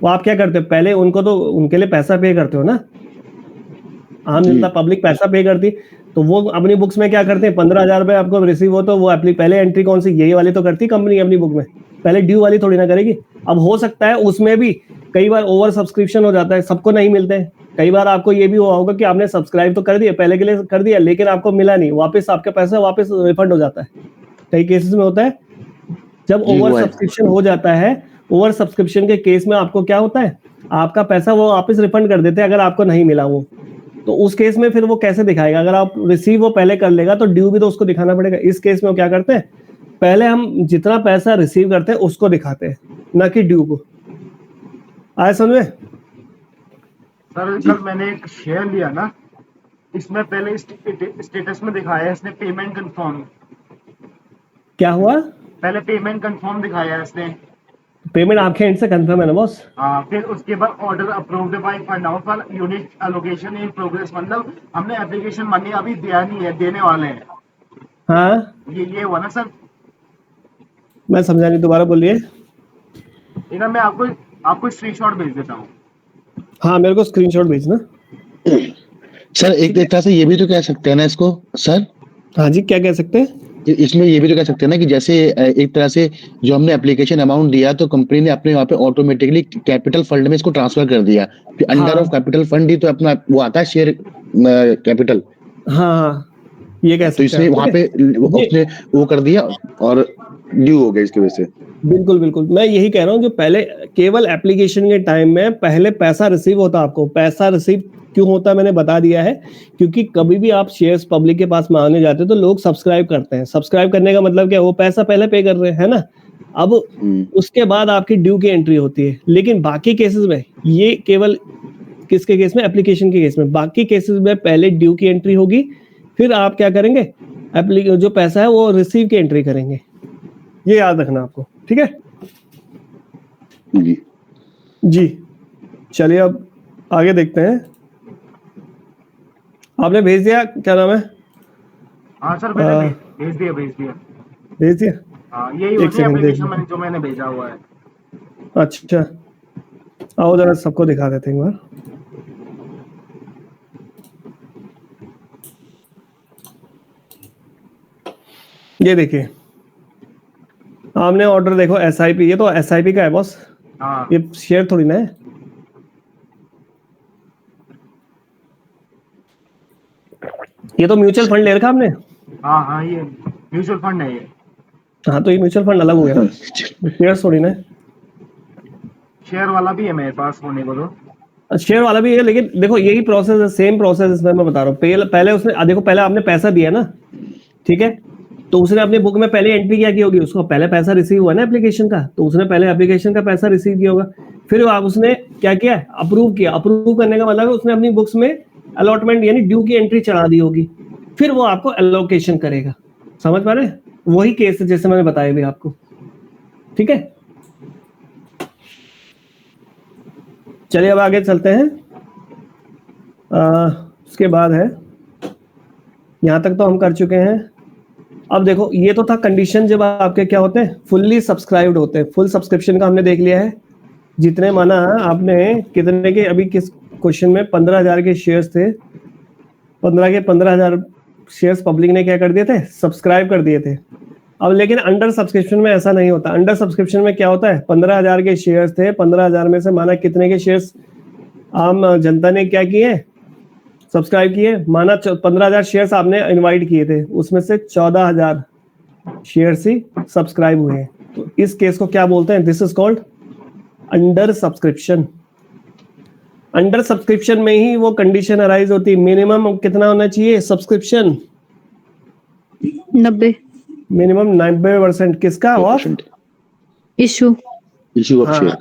वो आप क्या करते हो, पहले उनको तो उनके लिए पैसा पे करते हो ना, आम जनता पब्लिक पैसा पे करती, तो वो अपनी बुक्स में क्या करते हैं, 15,000 रुपए आपको रिसीव हो तो वो पहले एंट्री कौन सी, यही वाली तो करती कंपनी अपनी बुक में, पहले ड्यू वाली थोड़ी ना करेगी। अब हो सकता है उसमें भी कई बार ओवर सब्सक्रिप्शन हो जाता है, सबको नहीं मिलते हैं। कई बार आपको ये भी हुआ होगा कि आपने सब्सक्राइब तो कर दिया, पहले के लिए कर दिया, लेकिन आपको मिला नहीं, वापस आपका पैसा वापस रिफंड हो जाता है। कई केसेस में होता है जब ओवर सब्सक्रिप्शन हो जाता है। ओवर सब्सक्रिप्शन के केस में आपको क्या होता है, आपका पैसा वो वापस रिफंड कर देते हैं अगर आपको नहीं मिला वो। तो उस केस में फिर वो कैसे दिखाएगा, अगर आप रिसीव वो पहले कर लेगा तो ड्यू भी तो उसको दिखाना पड़ेगा। इस केस में वो क्या करते हैं, पहले हम जितना पैसा रिसीव करते हैं उसको दिखाते हैं, ना कि ड्यू को। आया समझ में? सर कल मैंने एक शेयर लिया ना, इसमें पहले स्टेटस में दिखाया है इसने पेमेंट कंफर्म। क्या हुआ? पहले पेमेंट कंफर्म दिखाया है इसने। पेमेंट आपके एंड से कंफर्म है ना बॉस? हाँ, फिर उसके बाद order approved by fund house for unit allocation in progress, मतलब हमने एप्लीकेशन मनी अभी दिया नहीं है, देने वाले हैं। हाँ, ये हुआ ना सर? मैं समझा नहीं, दोबारा बोलिए। इना मैं आपको स्क्रीनशॉट भेज देता हूँ। हाँ, मेरे को स्क्रीनशॉट भेजना सर। एक तरह से ये भी तो कह सकते हैं ना इसको सर। हाँ जी, क्या कह सकते हैं इसमें ये भी तो कह सकते हैं ना कि जैसे एक तरह से जो हमने एप्लीकेशन अमाउंट दिया तो कंपनी ने अपने वहाँ पे ऑटोमेटिकली कैपिटल फंड में इसको ट्रांसफर कर दिया, फिर अंडर ऑफ कैपिटल फंड ही तो अपना वो आता है शेयर कैपिटल। हाँ, ये कह सकते हैं। तो इसने वहाँ पे उसने वो कर दिया और ड्यू हो गया इसकी वजह से। बिल्कुल बिल्कुल, मैं यही कह रहा हूँ, जो पहले केवल एप्लीकेशन के टाइम में पहले पैसा रिसीव होता, आपको पैसा रिसीव क्यों होता है मैंने बता दिया है, क्योंकि कभी भी आप शेयर्स पब्लिक के पास मांगने जाते हो तो लोग सब्सक्राइब करते हैं। सब्सक्राइब करने का मतलब क्या, वो पैसा पहले पे कर रहे हैं ना। अब उसके बाद आपकी ड्यू की एंट्री होती है। लेकिन बाकी केसेस में, ये केवल किसके केस में, एप्लीकेशन के केस में, बाकी केसेस में पहले ड्यू की एंट्री होगी, फिर आप क्या करेंगे, जो पैसा है वो रिसीव की एंट्री करेंगे। ये याद रखना आपको, ठीक है जी। चलिए अब आगे देखते हैं। आपने भेज दिया, क्या नाम है? हाँ सर, मैंने भेज दिया। हाँ, यही होती है एप्लीकेशन जो मैंने भेजा हुआ है। अच्छा, आओ जरा सबको दिखा देते हैं एक बार। ये देखिए, आपने ऑर्डर देखो, SIP, ये तो SIP का है बॉस। हाँ, ये शेयर थोड़ी ना है। ये तो म्यूचुअल फंड ले रखा आपने। हाँ, ये म्यूचुअल फंड है ये। हाँ, तो ये म्यूचुअल फंड अलग हो गया ना, शेयर थोड़ी ना है। शेयर वाला भी है मेरे पास होने को तो। शेयर वाला भी है, लेकिन देखो यही प्रोसेस है, सेम प्रोसेस इसमें मैं बता रहा हूँ। पहले उसने देखो, पहले आपने पैसा दिया ना, ठीक है, तो उसने अपनी बुक में पहले एंट्री क्या की होगी, उसको पहले पैसा रिसीव हुआ ना एप्लीकेशन का, तो उसने पहले एप्लीकेशन का पैसा रिसीव किया होगा, फिर आप उसने क्या किया, अप्रूव किया। अप्रूव करने का मतलब है उसने अपनी बुक्स में अलॉटमेंट यानी ड्यू की एंट्री चढ़ा दी होगी, फिर वो आपको एलोकेशन करेगा। समझ पा रहे हैं? वही केस है जैसे मैंने बताया भी आपको, ठीक है। चलिए अब आगे चलते हैं। उसके बाद है, यहाँ तक तो हम कर चुके हैं। अब देखो ये तो था कंडीशन जब आपके क्या होते हैं, फुल्ली सब्सक्राइब्ड होते हैं। फुल सब्सक्रिप्शन का हमने देख लिया है, जितने माना आपने कितने के, अभी किस क्वेश्चन में 15,000 के शेयर्स थे, 15,000 शेयर्स पब्लिक ने क्या कर दिए थे, सब्सक्राइब कर दिए थे। अब लेकिन अंडर सब्सक्रिप्शन में ऐसा नहीं होता। अंडर सब्सक्रिप्शन में क्या होता है, 15,000 के शेयर्स थे, 15,000 में से माना कितने के शेयर्स आम जनता ने क्या किए, सब्सक्राइब किए। माना 15,000 शेयर्स आपने इनवाइट किए थे, उसमें से 14,000 शेयर्स ही सब्सक्राइब हुए हैं। तो इस केस को क्या बोलते हैं, this is called under subscription. Under subscription में ही वो कंडीशन अराइज होती है, मिनिमम कितना होना चाहिए सब्सक्रिप्शन, 90 मिनिमम 90% किसका, ऑफ इशू इशू ऑफ हाँ, शेयर,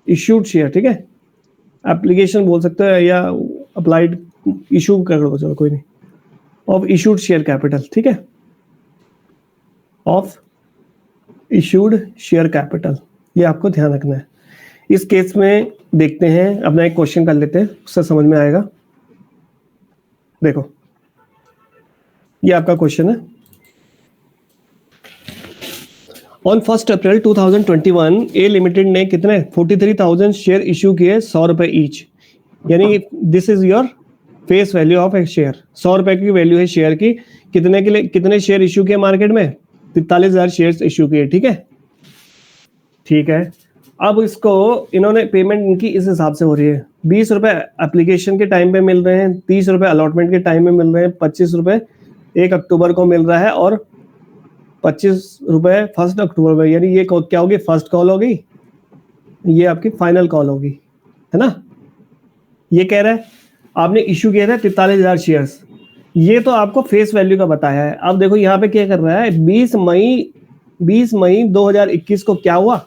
इश्यूड शेयर, ठीक है। एप्लीकेशन बोल सकते हैं या अप्लाइड, इशू कर लो, चलो कोई नहीं, ऑफ इशूड शेयर कैपिटल, ठीक है, ऑफ इशूड शेयर कैपिटल, ये आपको ध्यान रखना है। इस केस में देखते हैं, अपना एक क्वेश्चन कर लेते हैं, उससे समझ में आएगा। देखो ये आपका क्वेश्चन है। ऑन 1 अप्रैल 2021 ए लिमिटेड ने कितने 43,000 शेयर इशू किए, 100 रुपए ईच, यानी this is your face value of A share. 100 रुपए की वैल्यू है शेयर की। कितने के लिए, कितने शेयर इशू किए मार्केट में, 43,000 शेयर इशू किए, ठीक है, ठीक है। अब इसको इन्होंने पेमेंट इनकी इस हिसाब से हो रही है, 20 रुपए एप्लीकेशन के टाइम पे मिल रहे हैं, 30 रुपए अलॉटमेंट के टाइम में मिल रहे हैं, 25 रुपए 1 अक्टूबर को मिल रहा है, और 25 रुपए 1 अक्टूबर में, यानी ये क्या होगी, फर्स्ट कॉल होगी, ये आपकी फाइनल कॉल होगी, है ना। ये कह रहा है आपने इशू किया था 43,000 शेयर्स, ये तो आपको फेस वैल्यू का बताया है। अब देखो यहाँ पे क्या कर रहा है, 20 मई 2021 को क्या हुआ,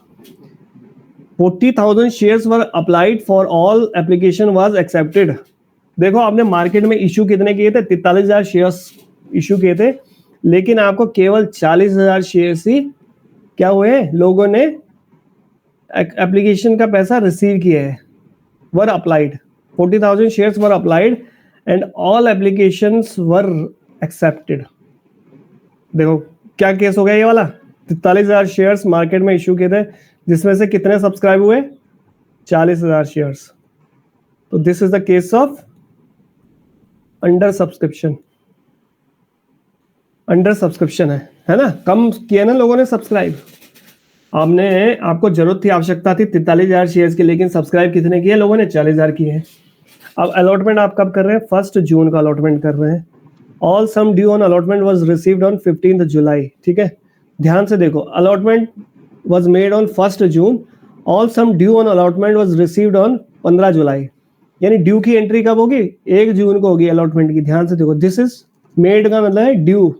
40,000 shares were applied for all application was accepted. देखो आपने मार्केट में इशू कितने किए थे, 43,000 शेयर्स इशू किए थे, लेकिन आपको केवल 40,000 शेयर्स ही क्या हुए, लोगों ने एप्लीकेशन का पैसा रिसीव किया है, were applied, 40,000 shares were applied and all applications were accepted. देखो क्या केस हो गया ये वाला, 43,000 शेयर्स मार्केट में इशू किए थे, जिसमें से कितने सब्सक्राइब हुए, 40,000 शेयर्स। तो this is the case of under subscription. Under subscription है ना, कम किया ना लोगों ने सब्सक्राइब। आपको जरूरत थी, आवश्यकता थी 43,000 शेयर्स की, लेकिन सब्सक्राइब कितने किए लोगों ने, 40,000 किए हैं। अब अलॉटमेंट आप कब कर रहे हैं, 1 जून का अलॉटमेंट कर रहे हैं। All sum due on allotment was received on 15 July, ठीक है। ध्यान से देखो, allotment was made on 1 June, all sum due on allotment was received on 15 July, यानी ड्यू की एंट्री कब होगी, 1 जून को होगी अलॉटमेंट की। ध्यान से देखो, दिस इज मेड का मतलब है ड्यू,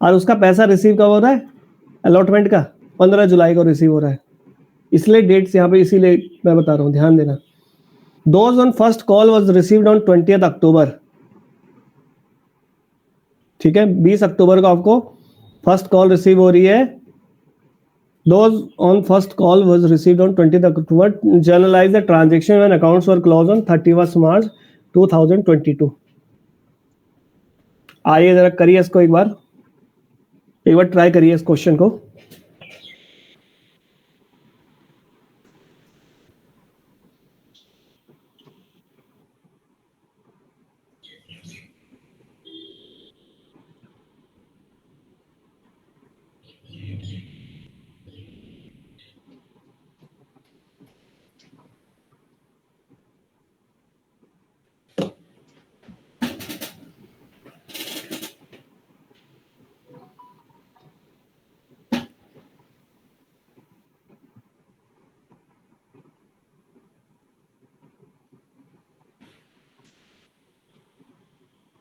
और उसका पैसा रिसीव कब हो रहा है, अलॉटमेंट का 15 जुलाई को रिसीव हो रहा है, इसलिए डेट्स यहाँ पे इसीलिए मैं बता रहा हूँ, ध्यान देना। Those on first call was received on 20 अक्टूबर, ठीक है, 20 अक्टूबर को आपको फर्स्ट कॉल रिसीव हो रही है। Those on first call was received on 20 October, generalized the transaction when accounts were close on 31 मार्च 2022। आइए जरा करिए इसको, एक बार ट्राई करिए इस क्वेश्चन को।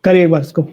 करिए एक बार इसको।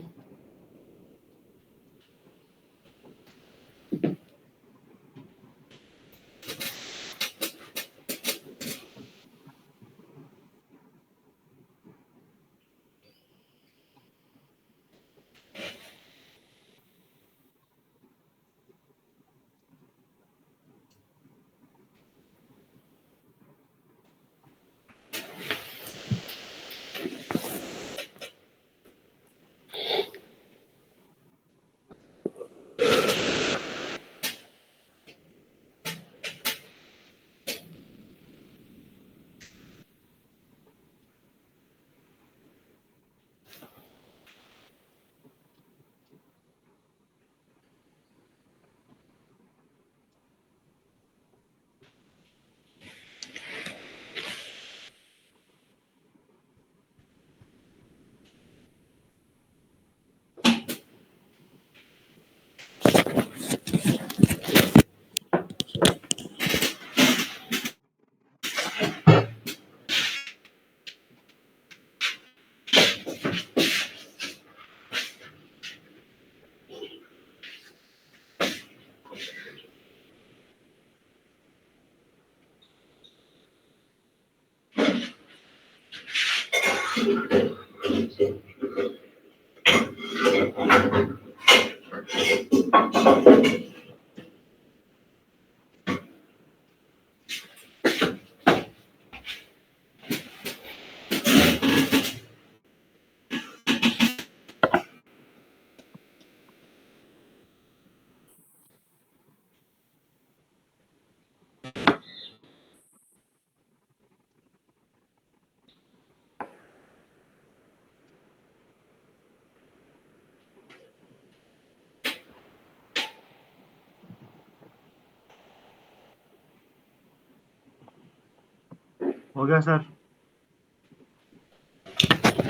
हो गया सर।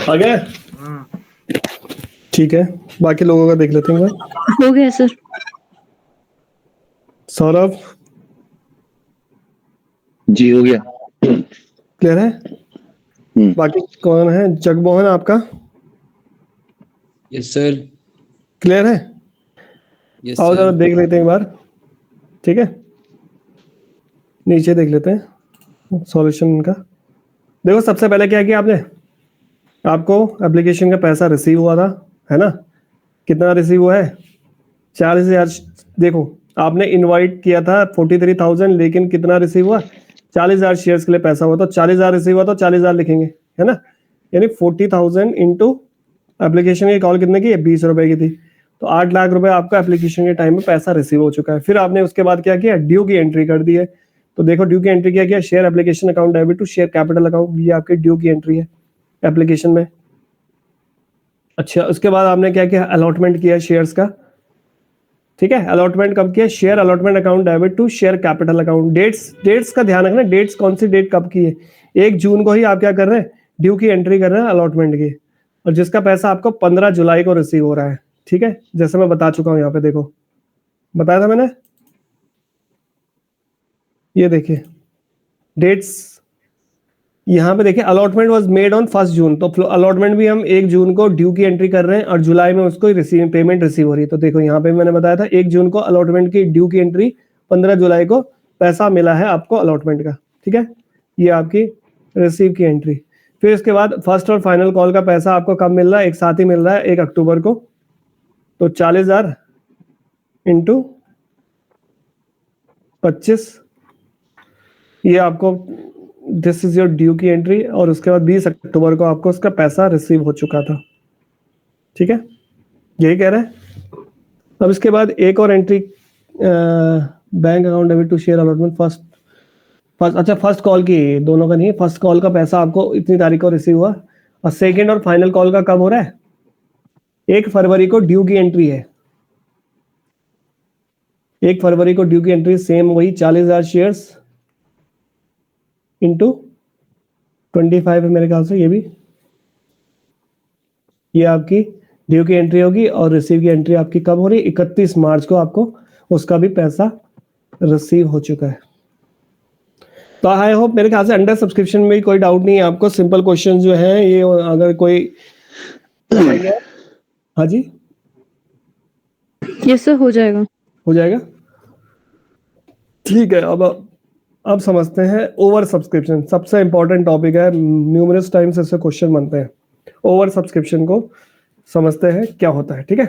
आ गया? ठीक है, बाकी लोगों का देख लेते हैं एक बार। हो गया सर। सौरभ जी हो गया। क्लियर है? बाकी कौन है? जगमोहन आपका यस सर। क्लियर है? यस आओ जरा सर। देख लेते हैं एक बार, ठीक है? नीचे देख लेते हैं सॉल्यूशन का। देखो सबसे पहले क्या किया आपने, आपको एप्लीकेशन का पैसा रिसीव हुआ था, है ना? कितना रिसीव हुआ है? 40,000। देखो आपने इनवाइट किया था 43,000, लेकिन कितना रिसीव हुआ? 40,000 शेयर्स के लिए पैसा हुआ, तो 40,000 रिसीव हुआ तो 40,000 लिखेंगे, है ना? यानी 40,000 इंटू एप्लीकेशन की कॉल कितने की है? 20 रुपए की थी, तो 8 लाख रुपए आपका एप्लीकेशन के टाइम में पैसा रिसीव हो चुका है। फिर आपने उसके बाद क्या किया? ड्यू की एंट्री कर दी है। तो देखो ड्यू की एंट्री क्या किया? Share application account debit to share capital account, ये आपकी ड्यू की एंट्री है एप्लीकेशन में। अच्छा, उसके बाद आपने क्या किया? अलॉटमेंट किया शेयर्स का, ठीक है? अलॉटमेंट कब किया? Share allotment account debit to share capital account. Dates का ध्यान रखना, डेट्स कौन सी डेट कब की है? 1 जून को ही आप क्या कर रहे हैं? ड्यू की एंट्री कर रहे हैं अलॉटमेंट की, और जिसका पैसा आपको 15 जुलाई को रिसीव हो रहा है, ठीक है? जैसे मैं बता चुका हूं, यहाँ पे देखो बताया था मैंने, ये देखिए डेट्स यहाँ पे देखिए। अलॉटमेंट वाज मेड ऑन 1 जून, तो अलॉटमेंट भी हम 1 जून को ड्यू की एंट्री कर रहे हैं और जुलाई में उसको रिसीव पेमेंट रिसीव हो रही है। तो देखो यहाँ पे मैंने बताया था 1 जून को अलॉटमेंट की ड्यू की एंट्री, 15 जुलाई को पैसा मिला है आपको अलॉटमेंट का, ठीक है? ये आपकी रिसीव की एंट्री। फिर इसके बाद फर्स्ट और फाइनल कॉल का पैसा आपको कब मिल रहा है? एक साथ ही मिल रहा है 1 अक्टूबर को, तो 40,000 इंटू 25, ये आपको दिस इज योर ड्यू की एंट्री, और उसके बाद 20 अक्टूबर को आपको उसका पैसा रिसीव हो चुका था, ठीक है? यही कह रहे हैं। अब इसके बाद एक और entry, bank account debit to share allotment first अच्छा फर्स्ट कॉल की, दोनों का नहीं, फर्स्ट कॉल का पैसा आपको इतनी तारीख को रिसीव हुआ, और सेकेंड और फाइनल कॉल का कब हो रहा है? 1 फरवरी को ड्यू की एंट्री है। 1 फरवरी को ड्यू की एंट्री, सेम वही 40,000 शेयर्स इंटू 25 है मेरे ख्याल से, ये भी, ये आपकी ड्यू की एंट्री होगी, और रिसीव की एंट्री आपकी कब हो रही है? 31 मार्च को आपको उसका भी पैसा रिसीव हो चुका है। तो आई होप मेरे ख्याल से अंडर सब्सक्रिप्शन में कोई डाउट नहीं है आपको। सिंपल क्वेश्चन जो है ये, अगर कोई हाँ जी, यस सर, हो जाएगा। हो जाएगा। ठीक है, अब समझते हैं ओवर सब्सक्रिप्शन। सबसे इंपॉर्टेंट टॉपिक है, न्यूमरस टाइम्स ऐसे क्वेश्चन बनते हैं। ओवर सब्सक्रिप्शन को समझते हैं क्या होता है, ठीक है।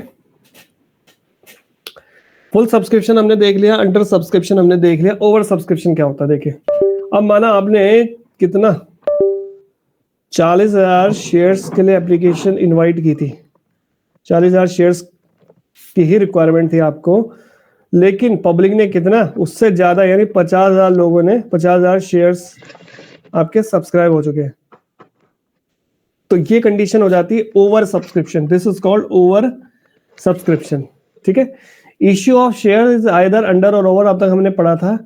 फुल सब्सक्रिप्शन हमने देख लिया, अंडर सब्सक्रिप्शन हमने देख लिया, ओवर सब्सक्रिप्शन क्या होता है देखिए। अब माना आपने कितना 40,000 शेयर्स के लिए एप्लीकेशन इनवाइट की थी, 40,000 शेयर्स की ही रिक्वायरमेंट थी आपको, लेकिन पब्लिक ने कितना उससे ज्यादा यानी 50,000 लोगों ने 50,000 शेयर्स आपके सब्सक्राइब हो चुके हैं, तो ये कंडीशन हो जाती है over subscription. This is called over subscription, ठीक है। Issue of share is either under और ओवर, अब तक हमने पढ़ा था,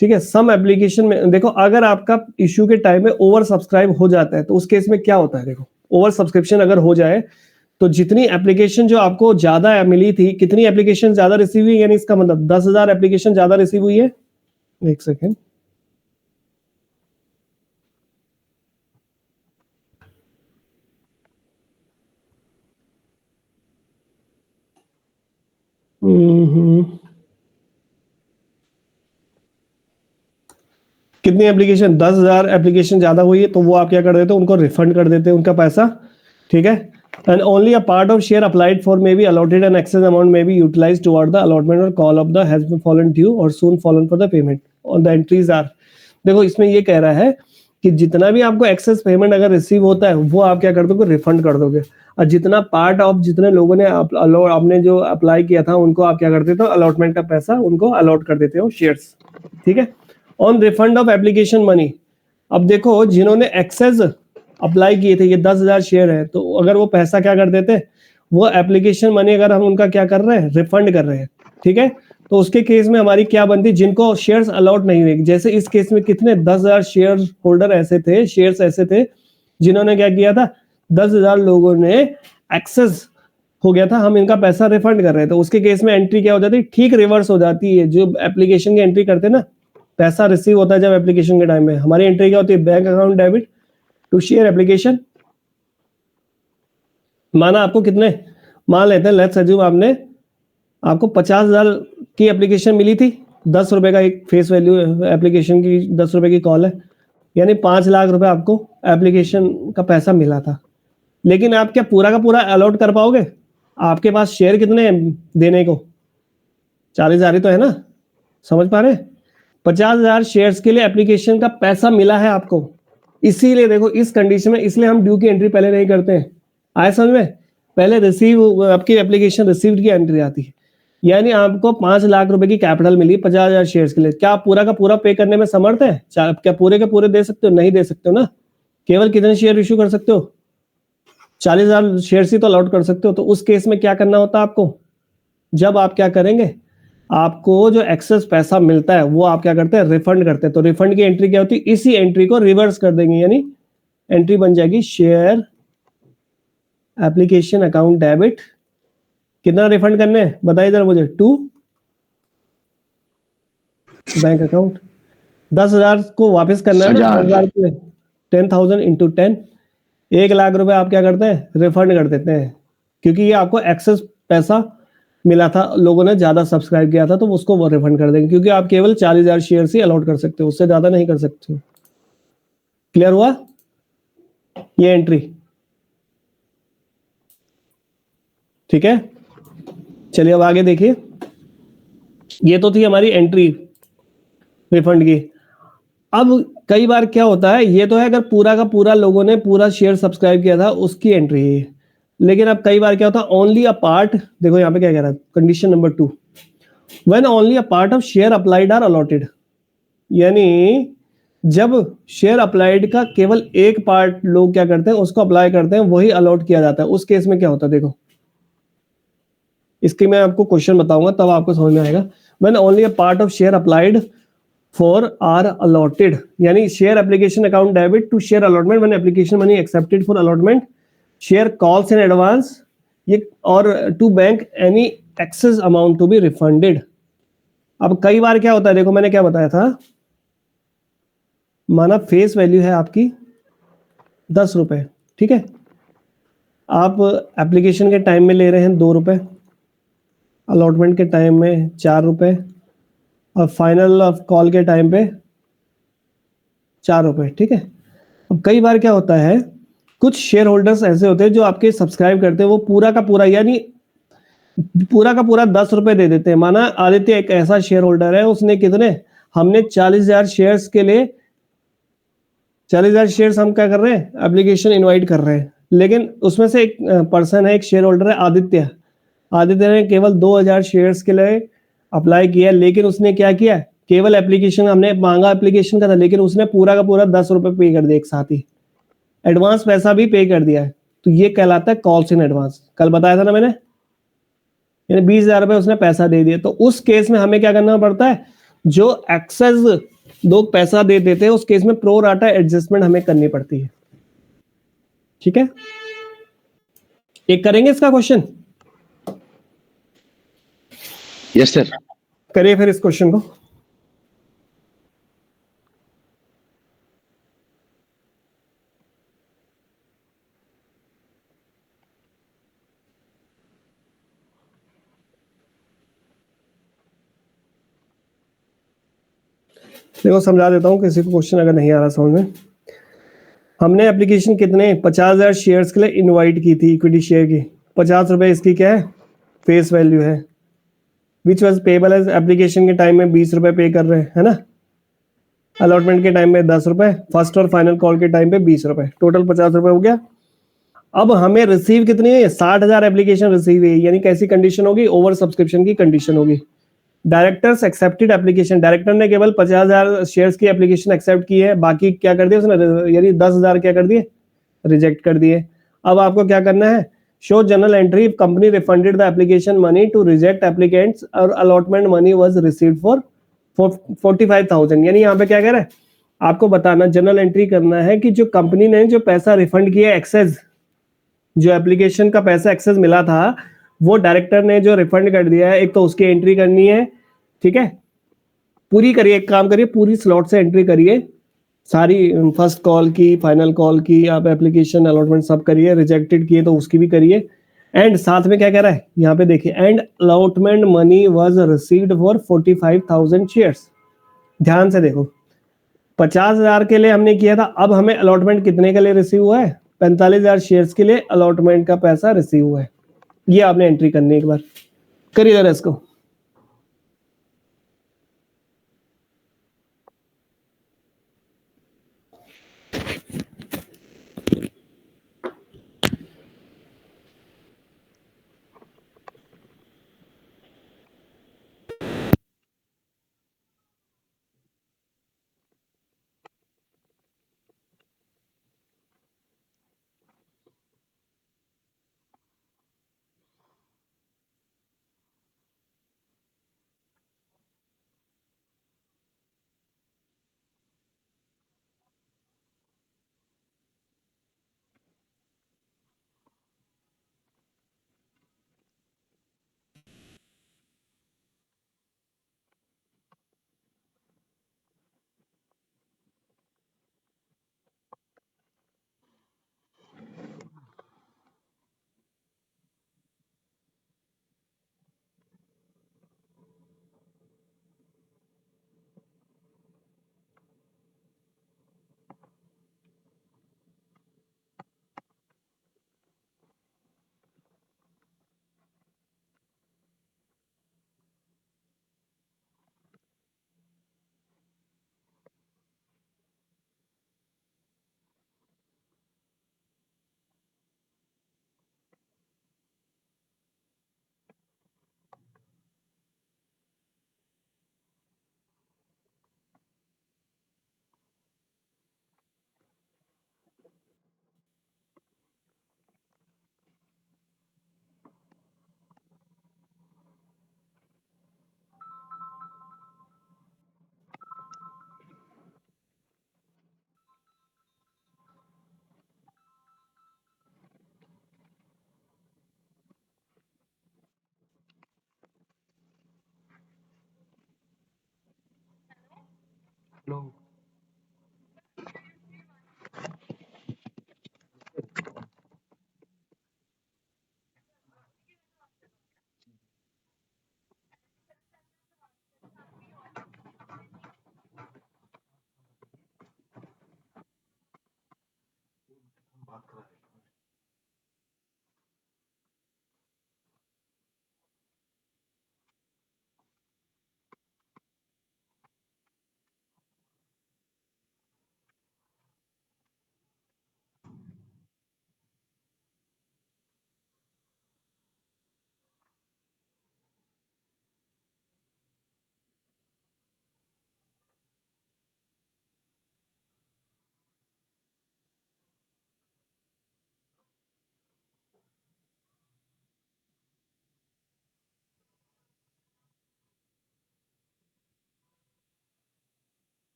ठीक है। सम एप्लीकेशन में देखो, अगर आपका इश्यू के टाइम में ओवर सब्सक्राइब हो जाता है तो उस केस में क्या होता है, देखो ओवर सब्सक्रिप्शन अगर हो जाए तो जितनी एप्लीकेशन जो आपको ज्यादा मिली थी, कितनी एप्लीकेशन ज्यादा रिसीव हुई, यानी इसका मतलब 10,000 एप्लीकेशन ज्यादा रिसीव हुई है। एक सेकेंड, कितनी एप्लीकेशन, 10,000 एप्लीकेशन ज्यादा हुई है तो वो आप क्या कर देते हो, उनको रिफंड कर देते हैं उनका पैसा, ठीक है। And only a part of share applied for may be allotted and excess amount may be utilised toward the allotment or call of the has been fallen due or soon fallen for the payment on the entries are. देखो इसमें ये कह रहा है कि जितना भी आपको एक्सेस पेमेंट अगर रिसीव होता है वो आप क्या कर दोगे, रिफंड कर दोगे, और जितना पार्ट ऑफ जितने लोगों ने आपने जो अप्लाई किया था उनको आप क्या कर देते हो, अलॉटमेंट का पैसा उनको अलॉट कर देते हो शेयर्स, ठीक है। On refund of application money, अब देखो जिन्होंने एक्सेस अप्लाई किए थे, ये 10,000 शेयर है, तो अगर वो पैसा क्या कर देते, वो एप्लीकेशन मनी अगर हम उनका क्या कर रहे हैं, रिफंड कर रहे हैं, ठीक है। तो उसके केस में हमारी क्या बनती, जिनको शेयर्स अलॉट नहीं हुए, जैसे इस केस में कितने 10,000 शेयर होल्डर ऐसे थे, शेयर्स ऐसे थे जिन्होंने क्या किया था, 10,000 लोगों ने एक्सेस हो गया था, हम इनका पैसा रिफंड कर रहे थे, तो उसके केस में एंट्री क्या हो जाती है, ठीक रिवर्स हो जाती है। जो एप्लीकेशन की एंट्री करते हैं ना, पैसा रिसीव होता है जब एप्लीकेशन के टाइम में, हमारी एंट्री क्या होती है, bank account debit to share application. माना आपको कितने, मान लेते हैं लेट्स अज्यूम आपको 50,000 की एप्लीकेशन मिली थी, 10 रुपए का एक फेस वैल्यू एप्लीकेशन की, 10 रुपए की कॉल है, यानी 5 लाख रुपए आपको एप्लीकेशन का पैसा मिला था। लेकिन आप क्या पूरा का पूरा अलॉट कर पाओगे, आपके पास शेयर कितने देने को, 40,000 ही तो है ना, समझ पा रहे हैं। 50,000 शेयर्स के लिए एप्लीकेशन का पैसा मिला है आपको, इसीलिए देखो इस कंडीशन में, इसलिए हम ड्यू की एंट्री पहले नहीं करते हैं, आए समझ में। पहले रिसीव आपकी एप्लीकेशन रिसीव्ड की एंट्री आती है, यानी आपको 5 लाख रुपए की कैपिटल मिली 50,000 शेयर्स के लिए, क्या आप पूरा का पूरा पे करने में समर्थ है, क्या पूरे के पूरे दे सकते हो, नहीं दे सकते हो ना। केवल कितने शेयर इश्यू कर सकते हो, 40,000 शेयर ही तो अलॉट कर सकते हो। तो उस केस में क्या करना होता है आपको, जब आप क्या करेंगे, आपको जो एक्सेस पैसा मिलता है वो आप क्या करते हैं, रिफंड करते हैं। तो रिफंड की एंट्री क्या होती है, इसी एंट्री को रिवर्स कर देंगे, यानी एंट्री बन जाएगी शेयर एप्लीकेशन अकाउंट डेबिट, कितना रिफंड करने हैं बताइए जरा मुझे, टू बैंक अकाउंट, 10,000 को वापस करना है ना, 10,000 इंटू 10, 1 लाख रुपए आप क्या करते हैं, रिफंड कर देते हैं, क्योंकि ये आपको एक्सेस पैसा मिला था, लोगों ने ज्यादा सब्सक्राइब किया था, तो उसको वो रिफंड कर देंगे, क्योंकि आप केवल 40,000 शेयर ही अलॉट कर सकते हो, उससे ज्यादा नहीं कर सकते हो। क्लियर हुआ ये एंट्री, ठीक है। चलिए अब आगे देखिए, ये तो थी हमारी एंट्री रिफंड की। अब कई बार क्या होता है, ये तो है अगर पूरा का पूरा लोगों ने पूरा शेयर सब्सक्राइब किया था उसकी एंट्री है, लेकिन अब कई बार क्या होता है, ओनली अ पार्ट, देखो यहाँ पे क्या कह रहा है, condition number 2, when only a part of share applied are allotted, यानी जब शेयर अप्लाइड का केवल एक पार्ट लोग क्या करते हैं, उसको अप्लाई करते हैं, वही अलॉट किया जाता है, उस केस में क्या होता है देखो, इसकी मैं आपको क्वेश्चन बताऊंगा तब आपको समझ में आएगा। When only a part of share applied for are allotted, यानी share application account debit to share allotment when application money accepted for allotment, share calls in advance, ये or to bank any excess amount to be refunded. अब कई बार क्या होता है, देखो मैंने क्या बताया था, माना फेस वैल्यू है आपकी 10 रुपए, ठीक है। आप एप्लीकेशन के टाइम में ले रहे हैं 2 रुपए, अलॉटमेंट के टाइम में 4 रुपए और फाइनल ऑफ कॉल के टाइम पे 4 रुपए, ठीक है। अब कई बार क्या होता है, कुछ शेयर होल्डर्स ऐसे होते हैं जो आपके सब्सक्राइब करते हैं, वो पूरा का पूरा यानी पूरा का पूरा 10 रुपए दे देते हैं। माना आदित्य एक ऐसा शेयर होल्डर है, उसने कितने, हमने 40,000 शेयर्स के लिए 40,000 शेयर्स हम क्या कर रहे हैं, एप्लीकेशन इनवाइट कर रहे हैं, लेकिन उसमें से एक पर्सन है, एक शेयर होल्डर है आदित्य। आदित्य ने केवल 2,000 शेयर्स के लिए अप्लाई किया, लेकिन उसने क्या किया, केवल एप्लीकेशन हमने मांगा एप्लीकेशन का था, लेकिन उसने पूरा का पूरा 10 रुपए पे कर दिया एक साथ ही, एडवांस पैसा भी पे कर दिया है। तो ये कहलाता है कॉल्स इन एडवांस। कल बताया था ना मैंने, यानी 20,000 रुपए उसने पैसा दे दिया। तो उस केस में हमें क्या करना पड़ता है, जो एक्सेस लोग पैसा दे देते हैं, उस केस में प्रो राटा एडजस्टमेंट हमें करनी पड़ती है, ठीक है। एक करेंगे इसका क्वेश्चन, यस सर। करिए फिर इस क्वेश्चन को। देखो समझा देता हूँ किसी को क्वेश्चन अगर नहीं आ रहा समझ में। हमने एप्लीकेशन कितने 50,000 शेयर्स के लिए इनवाइट की थी, इक्विटी शेयर की, 50 रुपए इसकी क्या है, फेस वैल्यू है, which was payable as application के टाइम में 20 रुपए पे कर रहे हैं, है ना। अलॉटमेंट के टाइम में 10 रुपए, फर्स्ट और फाइनल कॉल के टाइम पे 20 रुपए, टोटल 50 रुपए हो गया। अब हमें रिसीव कितनी है, 60,000 एप्लीकेशन रिसीव है, यानी कैसी कंडीशन होगी, ओवर सब्सक्रिप्शन की कंडीशन होगी। डायरेक्टर्स एक्सेप्टेड एप्लीकेशन, डायरेक्टर ने केवल 50,000 शेयर्स की एप्लीकेशन एक्सेप्ट की है, बाकी क्या कर दिया उसने, यानी 10,000 क्या कर दिए, रिजेक्ट कर दिए। अब आपको क्या करना है, show general entry, company refunded the application money to reject applicants or allotment money was received for 45,000। यानी यहाँ पे क्या कह रहा है, आपको बताना, जनरल एंट्री करना है कि जो कंपनी ने जो पैसा रिफंड किया एक्सेस, जो एप्लीकेशन का पैसा एक्सेस मिला था, वो डायरेक्टर ने जो रिफंड कर दिया है, एक तो उसकी एंट्री करनी है, ठीक है। पूरी करिए, एक काम करिए, पूरी स्लॉट से एंट्री करिए, सारी फर्स्ट कॉल की, फाइनल कॉल की, आप एप्लीकेशन अलॉटमेंट सब करिए, रिजेक्टेड किए तो उसकी भी करिए। एंड साथ में क्या कह रहा है यहाँ पे देखिए, and allotment money was received for 45,000 shares. ध्यान से देखो, 50,000 के लिए हमने किया था, अब हमें अलॉटमेंट कितने के लिए रिसीव हुआ है, 45,000 शेयर्स के लिए अलॉटमेंट का पैसा रिसीव हुआ है। ये आपने एंट्री करनी है, एक बार करिए जरा इसको।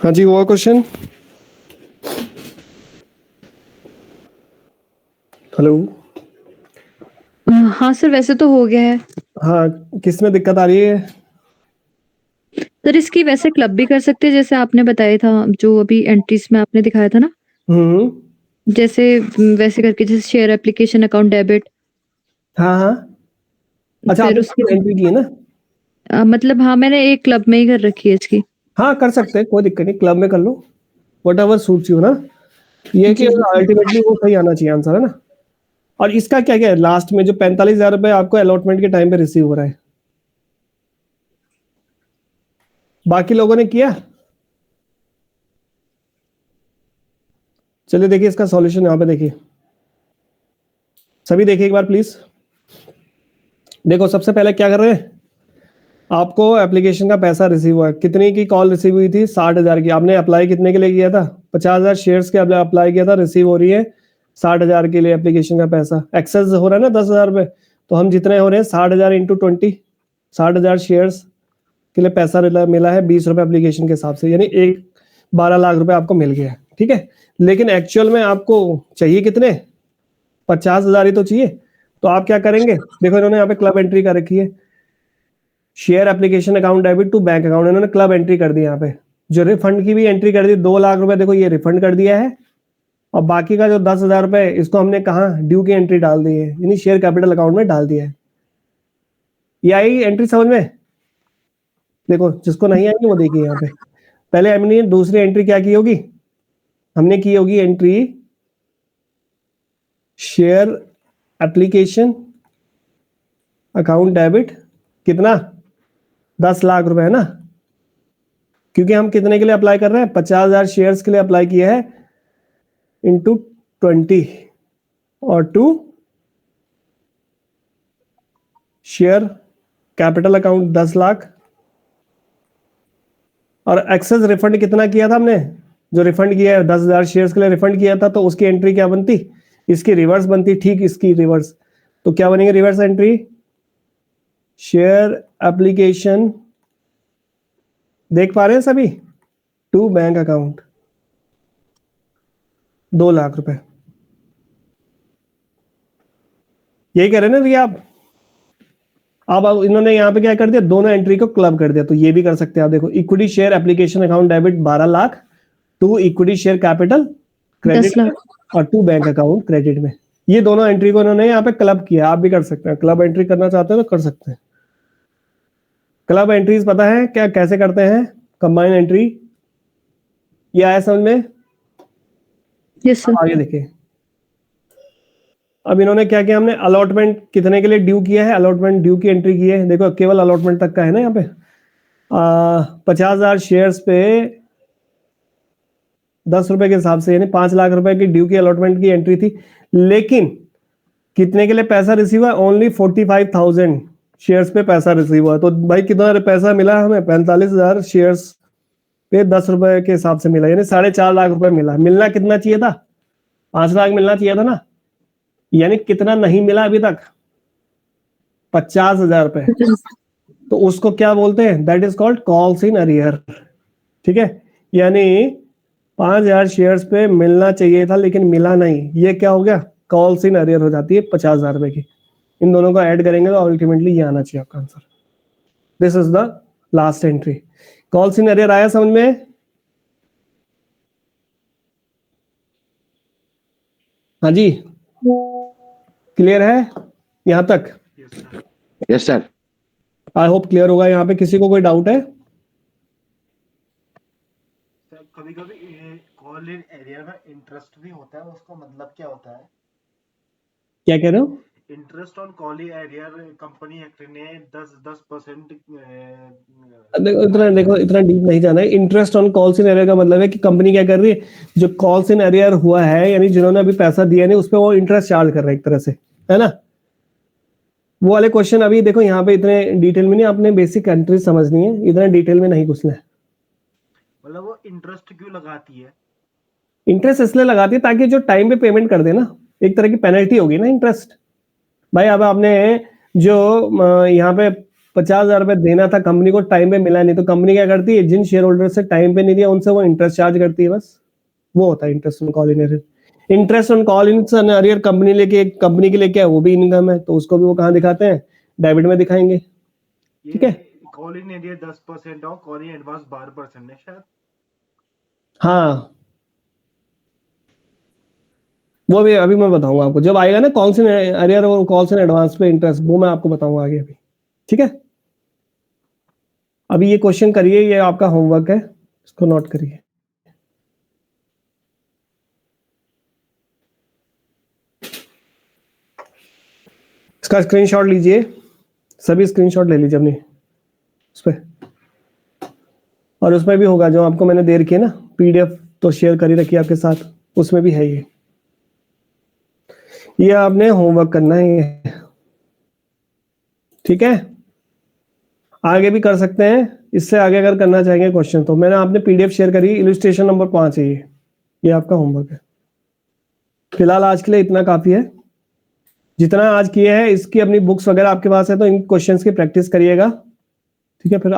हाँ जी, हुआ क्वेश्चन? हेलो? हाँ सर, वैसे तो हो गया है हाँ, किसमें दिक्कत आ रही है? सर। इसकी वैसे क्लब भी कर सकते हैं जैसे आपने बताया था, जो अभी एंट्रीज में आपने दिखाया था ना, हम्म। जैसे वैसे करके, जैसे शेयर एप्लीकेशन अकाउंट डेबिट। हाँ हाँ। अच्छा, फिर आपने उसके एंट्री की है ना? मतलब हाँ, मैंने एक क्लब में ही कर रखी है इसकी। हाँ, कर सकते हैं, कोई दिक्कत नहीं, क्लब में कर लो, वट एवर सूट्स यू ना। ये है कि जी जी सर। अल्टीमेटली वो सही आना चाहिए आंसर, है ना? और इसका क्या क्या है लास्ट में जो 45,000 रुपए आपको अलॉटमेंट के टाइम पे रिसीव हो रहा है? बाकी लोगों ने किया? चलिए देखिए इसका सॉल्यूशन यहाँ पे देखिए, सभी देखिए एक बार प्लीज। देखो सबसे पहले क्या कर रहे हैं, आपको एप्लीकेशन का पैसा रिसीव हुआ है। कितनी की कॉल रिसीव हुई थी? 60,000 की। आपने अप्लाई कितने के लिए किया था? 50,000 शेयर्स के अप्लाई किया था, रिसीव हो रही है 60,000 के लिए एप्लीकेशन का पैसा। एक्सेस हो रहा है ना 10,000 रुपए, तो हम जितने हो रहे हैं 60,000 इंटू 20, 60,000 शेयर्स के लिए पैसा मिला है 20 रुपए एप्लीकेशन के हिसाब से, यानी 12 लाख रुपए आपको मिल गया है, ठीक है। लेकिन एक्चुअल में आपको चाहिए कितने? 50,000 ही तो चाहिए। तो आप क्या करेंगे, देखो इन्होंने यहाँ पे क्लब एंट्री कर रखी है, share application account debit to bank account, इन्होंने क्लब एंट्री कर दी यहाँ पे। जो रिफंड की भी एंट्री कर दी 2 लाख रुपए, देखो ये रिफंड कर दिया है। और बाकी का जो 10,000 रुपए, इसको हमने कहा ड्यू की एंट्री डाल दी है, यानी शेयर कैपिटल अकाउंट में डाल दिया है। ये आई एंट्री समझ में? देखो जिसको नहीं आएगी वो देखिए यहाँ पे, पहले हमने दूसरी एंट्री क्या की होगी, हमने की होगी entry share application account debit, कितना? 10 लाख रुपए, है ना? क्योंकि हम कितने के लिए अप्लाई कर रहे हैं? 50,000 शेयर्स के लिए अप्लाई किया है, इंटू 20 और 2 शेयर कैपिटल अकाउंट 10 लाख। और एक्सेस रिफंड कितना किया था हमने? जो रिफंड किया है 10,000 शेयर्स के लिए रिफंड किया था, तो उसकी एंट्री क्या बनती? इसकी रिवर्स बनती, ठीक इसकी रिवर्स। तो क्या बनेगी रिवर्स एंट्री? शेयर एप्लीकेशन, देख पा रहे हैं सभी, टू बैंक अकाउंट 2 लाख रुपए। यही कह रहे हैं ना रिया आप? अब इन्होंने यहाँ पे क्या कर दिया, दोनों एंट्री को क्लब कर दिया। तो ये भी कर सकते हैं आप, देखो equity share application account debit 12 lakh, to equity share capital 10 credit lakh. और टू बैंक अकाउंट क्रेडिट में। ये दोनों एंट्री को इन्होंने यहाँ पे क्लब किया। आप भी कर सकते हैं, क्लब एंट्री करना चाहते हैं तो कर सकते हैं। क्लब एंट्रीज पता है क्या कैसे करते हैं? कंबाइन एंट्री, ये आया समझ में? Yes sir. आगे देखिए, अब इन्होंने क्या किया, हमने अलॉटमेंट कितने के लिए ड्यू किया है, अलॉटमेंट ड्यू की एंट्री की है। देखो केवल अलॉटमेंट तक का है ना यहाँ पे। 50,000 शेयर्स पे 10 रुपए के हिसाब से, यानी 5 लाख रुपए की ड्यू की अलॉटमेंट की एंट्री थी। लेकिन कितने के लिए पैसा रिसीव हुआ? ओनली 45,000 शेयर्स पे पैसा रिसीव हुआ। तो भाई कितना पैसा मिला हमें? 45,000 शेयर्स पे 10 रुपए के हिसाब से मिला, यानी 4.5 लाख रुपए मिला। मिलना कितना चाहिए था? 5 लाख मिलना चाहिए था ना। यानी कितना नहीं मिला अभी तक? 50,000 रुपए। तो उसको क्या बोलते हैं? That is called calls in arrear, ठीक है। यानी 5,000 शेयर्स पे मिलना चाहिए था लेकिन मिला नहीं, ये क्या हो गया? कॉल्स इन अरियर हो जाती है 50,000 रुपए की। इन दोनों को ऐड करेंगे तो अल्टीमेटली ये आना चाहिए आपका answer. This is the last entry. Calls in arrear आया समझ में? हाँ जी, क्लियर है यहां तक? Yes sir. I hope clear होगा। यहाँ पे किसी को कोई डाउट है? कभी कभी कॉल इन एरिया में इंटरेस्ट भी होता है, उसका मतलब क्या होता है? क्या कह रहे हो? Interest on call in area company act ने 10% देखो इतना डीप नहीं जाना है। Interest on calls in arrear का मतलब है कि कंपनी क्या कर रही है, जो कॉल्स इन एरियर हुआ है, यानी जिन्होंने अभी पैसा दिया नहीं, उस पर वो इंटरेस्ट चार्ज कर रहे हैं एक तरह से, है ना? वो वाले क्वेश्चन अभी देखो यहाँ पे इतने डिटेल में नहीं, आपने बेसिक एंट्री समझनी है, इतना डिटेल में नहीं घुसना है। मतलब वो इंटरेस्ट क्यों लगाती है? इंटरेस्ट इसलिए लगाती है ताकि जो टाइम पे पेमेंट कर देना, एक तरह की पेनल्टी होगी ना इंटरेस्ट। भाई अब आपने जो यहाँ पे 50,000 रुपए देना था कंपनी को, टाइम पे मिला नहीं, तो कंपनी क्या करती है, जिन शेयर होल्डर से टाइम पे नहीं दिया उनसे वो इंटरेस्ट चार्ज करती है, बस वो होता है interest on call in arrear. Interest on call in arrear company के लिए क्या है, वो भी इनकम है, तो उसको भी वो कहाँ दिखाते हैं, डेबिट में दिखाएंगे। ठीक है, कॉल इन एरियर 10% और कॉल इन एडवांस 12% है शायद। हाँ वो भी अभी मैं बताऊंगा आपको, जब आएगा ना कॉल्स इन एरियर और कॉल्स इन एडवांस पे इंटरेस्ट, वो मैं आपको बताऊंगा आगे अभी। ठीक है, अभी ये क्वेश्चन करिए, ये आपका होमवर्क है, इसको नोट करिए। इसका स्क्रीनशॉट लीजिए, सभी स्क्रीनशॉट ले लीजिए अपनी उस पे, और उसमें भी होगा जो आपको मैंने दे रखी है ना पीडीएफ, तो शेयर करी रखी है आपके साथ, उसमें भी है ये आपने होमवर्क करना है। ठीक है, आगे भी कर सकते हैं, इससे आगे अगर करना चाहेंगे क्वेश्चन तो मैंने आपने पीडीएफ शेयर करी, इलस्ट्रेशन नंबर 5 है ये आपका होमवर्क है। फिलहाल आज के लिए इतना काफी है, जितना आज किए हैं इसकी अपनी बुक्स वगैरह आपके पास है, तो इन क्वेश्चंस की प्रैक्टिस करिएगा। ठीक है, फिर